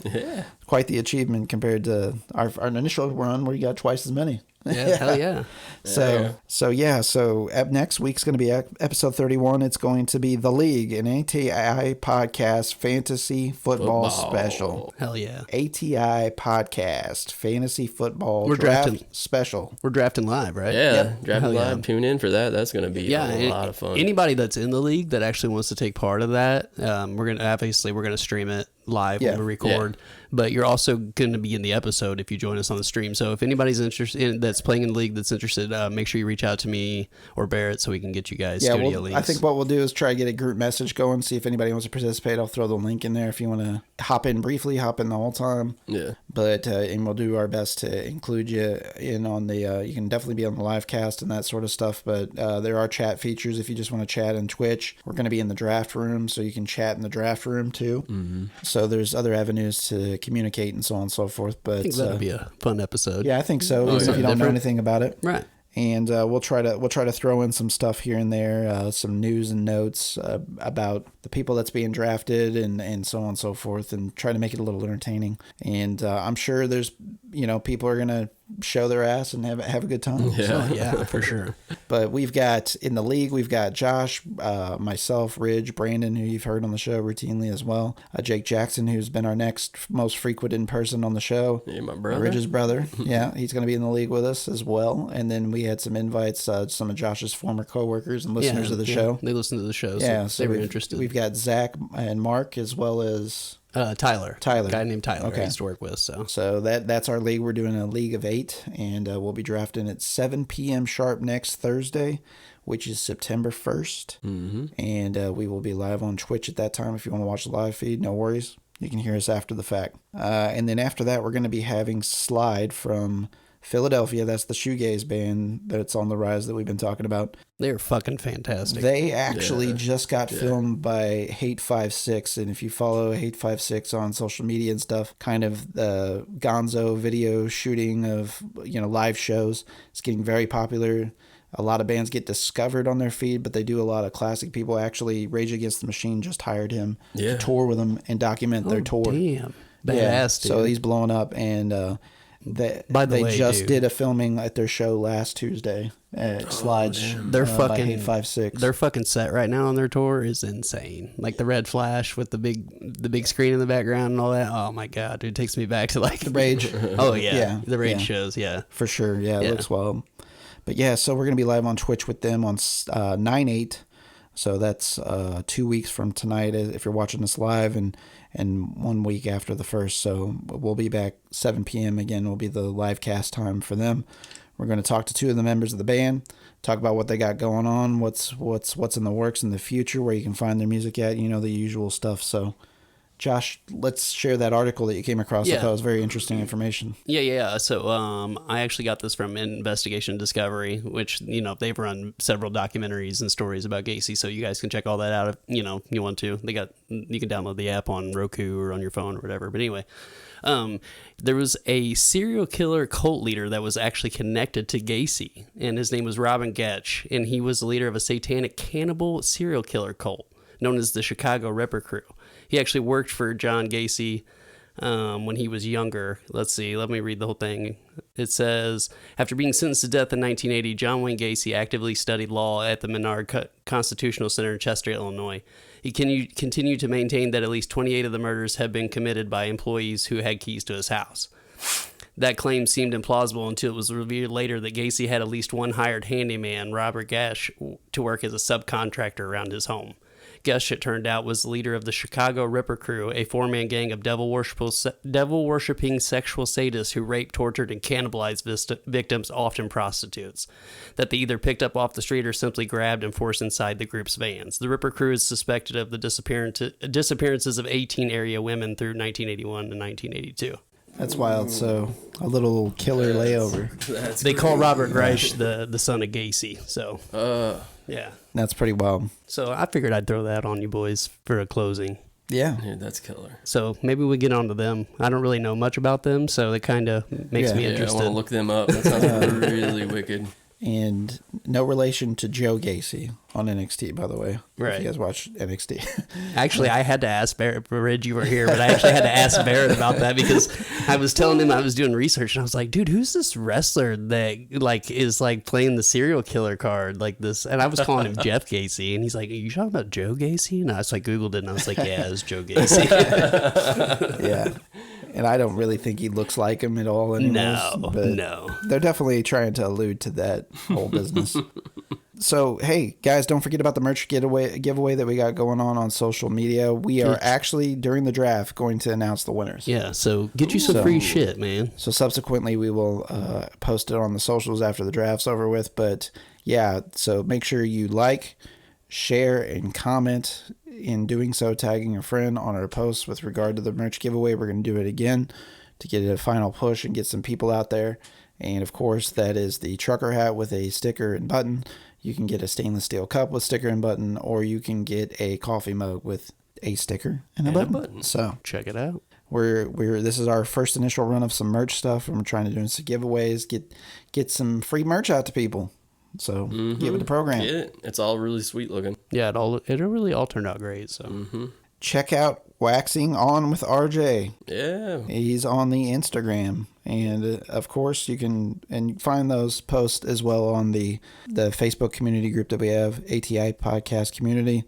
Yeah. Quite the achievement compared to our initial run where you got twice as many. Yeah, hell yeah. So up next week's going to be episode 31. It's going to be The League, an ATI Podcast Fantasy Football Special. Hell yeah. ATI Podcast Fantasy Football We're Draft drafting. Special. We're drafting live, right? Yeah, Yep. Draft Hell Live. yeah. Tune in for that. That's going to be a lot of fun. Anybody that's in the league that actually wants to take part of that, we're gonna stream it live Yeah. when we record. But you're also going to be in the episode if you join us on the stream. So if anybody's interested that's playing in the league that's interested, make sure you reach out to me or Barrett so we can get you guys studio links. I think what we'll do is try to get a group message going, see if anybody wants to participate. I'll throw the link in there if you want to hop in briefly, hop in the whole time. Yeah. But and we'll do our best to include you in on the. You can definitely be on the live cast and that sort of stuff. But there are chat features if you just want to chat in Twitch. We're going to be in the draft room, so you can chat in the draft room too. Mm-hmm. So there's other avenues to communicate and so on and so forth. But I think that'll be a fun episode. yeah, I think so. Even if yeah. you don't know Different. anything about it. Right. And we'll try to throw in some stuff here and there, some news and notes about the people that's being drafted and so on and so forth, and try to make it a little entertaining. And I'm sure there's people are gonna show their ass and have a good time. Yeah. So, Yeah, for sure. but we've got in the league, we've got Josh, myself, Ridge, Brandon, who you've heard on the show routinely as well, Jake Jackson, who's been our next most frequent in person on the show. Yeah, my brother. Ridge's brother. Yeah, he's going to be in the league with us as well. And then we had some invites, some of Josh's former coworkers and listeners of the show. They listen to the show, so, Yeah, so they were we've- interested. We've got Zach and Mark as well as. Tyler. Tyler. A guy named Tyler Okay. I used to work with. So that's our league. We're doing a league of 8, and we'll be drafting at 7 p.m. sharp next Thursday, which is September 1st. Mm-hmm. And we will be live on Twitch at that time. If you want to watch the live feed, no worries. You can hear us after the fact. And then after that, we're going to be having Slide from Philadelphia. That's the shoegaze band that's on the rise that we've been talking about. They're fucking fantastic. They actually just got filmed by Hate56, and if you follow Hate56 on social media and stuff, kind of the gonzo video shooting of live shows, it's getting very popular. A lot of bands get discovered on their feed, but they do a lot of classic people. Actually, Rage Against the Machine just hired him to tour with them and document their tour. Damn. Badass, Yeah, dude. so he's blowing up, and By the they way, just dude. did a filming at their show last Tuesday at Sludge. They're by fucking 856. Their fucking set right now on their tour is insane. Like the red flash with the big screen in the background and all that. Oh my god, dude, it takes me back to like the Rage. Oh yeah, Yeah, the Rage yeah. shows. Yeah, For sure. Yeah, it looks wild. But yeah, so we're going to be live on Twitch with them on 9/8. So that's 2 weeks from tonight if you're watching this live, and 1 week after the first. So we'll be back 7 p.m. again. Will be the live cast time for them. We're going to talk to 2 of the members of the band, talk about what they got going on, what's in the works in the future, where you can find their music at, the usual stuff. So Josh, let's share that article that you came across. I thought it was very interesting information. Yeah. So I actually got this from Investigation Discovery, which, they've run several documentaries and stories about Gacy. So you guys can check all that out if, you want to. You can download the app on Roku or on your phone or whatever. But anyway, there was a serial killer cult leader that was actually connected to Gacy, and his name was Robin Getch, and he was the leader of a satanic cannibal serial killer cult known as the Chicago Ripper Crew. He actually worked for John Gacy when he was younger. Let's see, let me read the whole thing. It says, after being sentenced to death in 1980, John Wayne Gacy actively studied law at the Menard Constitutional Center in Chester, Illinois. He continued to maintain that at least 28 of the murders had been committed by employees who had keys to his house. That claim seemed implausible until it was revealed later that Gacy had at least one hired handyman, Robert Gash, to work as a subcontractor around his home. Gush, it turned out, was the leader of the Chicago Ripper Crew, a 4-man gang of devil-worshipping sexual sadists who raped, tortured, and cannibalized victims, often prostitutes, that they either picked up off the street or simply grabbed and forced inside the group's vans. The Ripper Crew is suspected of the disappearances of 18 area women through 1981 and 1982. That's wild. So a little killer layover. They call Robert Greisch the son of Gacy. So, yeah. That's pretty wild. So I figured I'd throw that on you boys for a closing. Yeah. Dude, that's killer. So maybe we get on to them. I don't really know much about them, so it kind of makes me interested. I want to look them up. That sounds really wicked. And no relation to Joe Gacy on NXT, by the way. Right. If you guys watch NXT. Actually, I had to ask Barrett. Red, you were here, but I actually had to ask Barrett about that because I was telling him I was doing research, and I was like, "Dude, who's this wrestler that is playing the serial killer card like this?" And I was calling him Jeff Gacy, and he's like, "Are you talking about Joe Gacy?" And I was like, Googled it, and I was like, "Yeah, it's Joe Gacy." Yeah. And I don't really think he looks like him at all anyways. No. They're definitely trying to allude to that whole business. So, hey, guys, don't forget about the merch giveaway that we got going on social media. We are actually, during the draft, going to announce the winners. Yeah, so get you some free shit, man. So subsequently, we will post it on the socials after the draft's over with. But, yeah, so make sure you like, share, and comment. In doing so, tagging a friend on our posts with regard to the merch giveaway. We're going to do it again to get a final push and get some people out there. And, of course, that is the trucker hat with a sticker and button. You can get a stainless steel cup with sticker and button, or you can get a coffee mug with a sticker and a button. So check it out. This is our first initial run of some merch stuff, and we're trying to do some giveaways, get some free merch out to people. So get with the program. Get it. It's all really sweet looking. Yeah, it really all turned out great. So check out Waxing On with RJ. Yeah. He's on the Instagram. And of course, you can find those posts as well on the Facebook community group that we have, ATI Podcast community,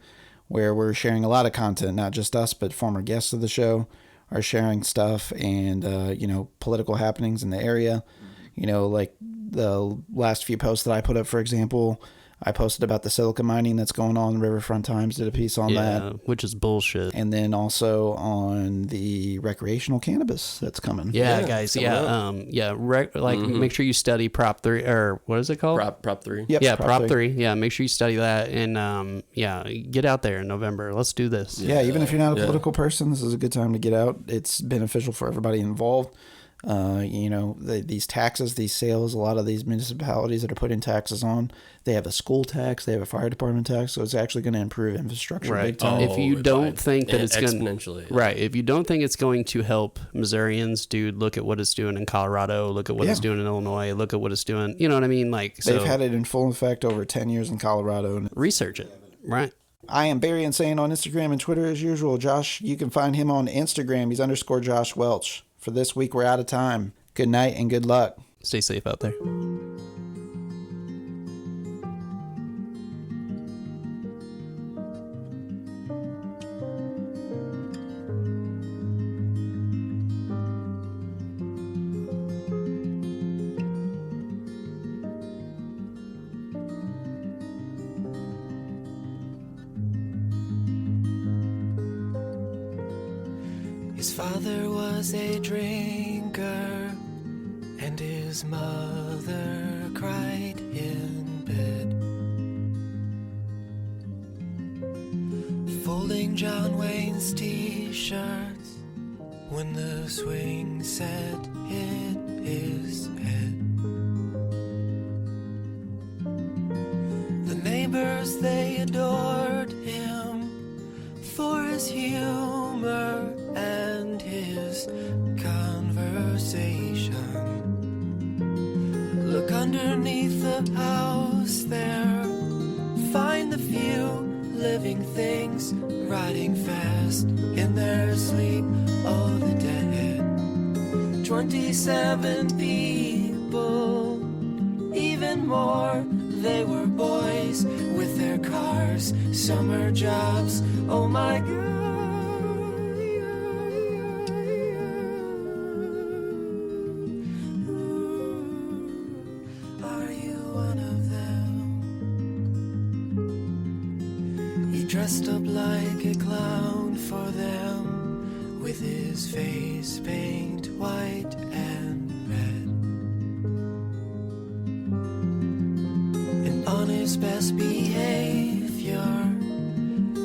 where we're sharing a lot of content, not just us, but former guests of the show are sharing stuff and, political happenings in the area. Like the last few posts that I put up, for example, I posted about the silica mining that's going on. Riverfront Times did a piece on that. Which is bullshit. And then also on the recreational cannabis that's coming. Yeah, guys. Yeah. Make sure you study Prop 3, or what is it called? Prop 3. Yep, yeah, Prop 3. Yeah, make sure you study that. And, get out there in November. Let's do this. Yeah, even if you're not a political person, this is a good time to get out. It's beneficial for everybody involved. These taxes, these sales, a lot of these municipalities that are putting taxes on, they have a school tax, they have a fire department tax, so it's actually going to improve infrastructure big time. If you don't think that it's going exponentially, if you don't think it's going to help Missourians, dude, look at what it's doing in Colorado, look at what it's doing in Illinois, look at what it's doing. You know what I mean? They've had it in full effect over 10 years in Colorado. Research it, right? I am Barry Insane on Instagram and Twitter as usual. Josh, you can find him on Instagram. He's _Josh Welch. For this week, we're out of time. Good night and good luck. Stay safe out there. His father was a drinker, and his mother cried in bed. Folding John Wayne's t-shirts when the swing set hit his head. The neighbors, they adored him for his humor and his conversation. Look underneath the house there, find the few living things riding fast in their sleep. Oh, the dead. 27 people, even more. They were boys with their cars, summer jobs. Oh my God. Dressed up like a clown for them, with his face paint white and red. And on his best behavior,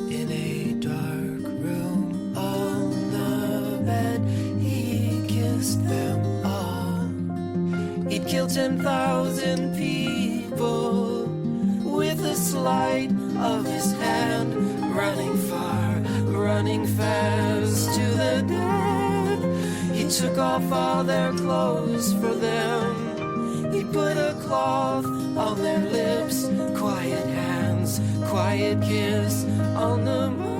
in a dark room on the bed, he kissed them all. He'd kill 10,000 people with a sleight of his hand, running far, running fast to the dead. He took off all their clothes for them. He put a cloth on their lips, quiet hands, quiet kiss on the moon.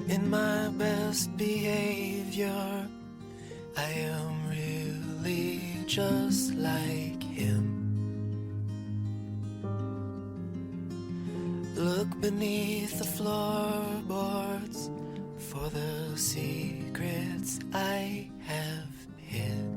In my best behavior, I am really just like him. Look beneath the floorboards for the secrets I have hid.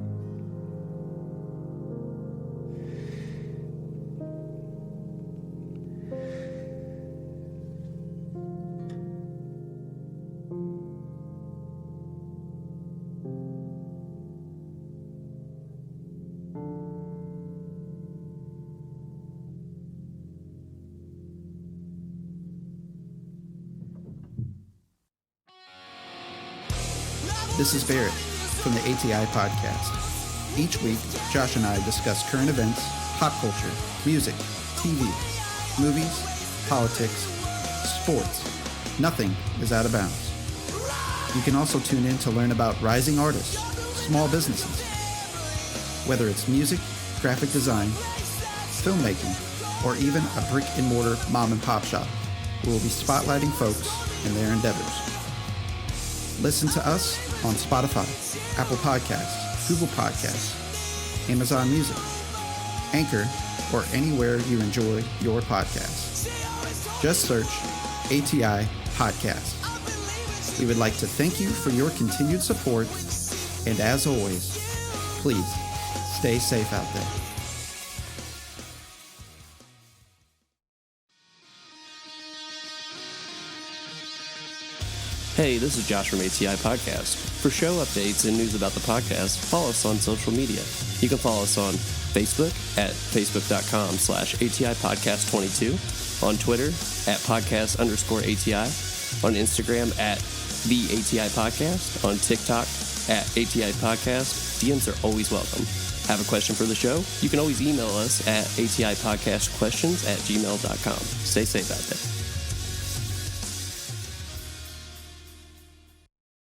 This is Barrett from the ATI Podcast. Each week, Josh and I discuss current events, pop culture, music, TV, movies, politics, sports. Nothing is out of bounds. You can also tune in to learn about rising artists, small businesses. Whether it's music, graphic design, filmmaking, or even a brick-and-mortar mom-and-pop shop, we will be spotlighting folks and their endeavors. Listen to us on Spotify, Apple Podcasts, Google Podcasts, Amazon Music, Anchor, or anywhere you enjoy your podcasts. Just search ATI Podcast. We would like to thank you for your continued support, and as always, please stay safe out there. Hey, this is Josh from ATI Podcast. For show updates and news about the podcast, follow us on social media. You can follow us on Facebook at facebook.com/ATI Podcast 22, on Twitter at podcast_ATI, on Instagram at the ATI Podcast, on TikTok at ATI Podcast. DMs are always welcome. Have a question for the show? You can always email us at atipodcastquestions@gmail.com. Stay safe out there.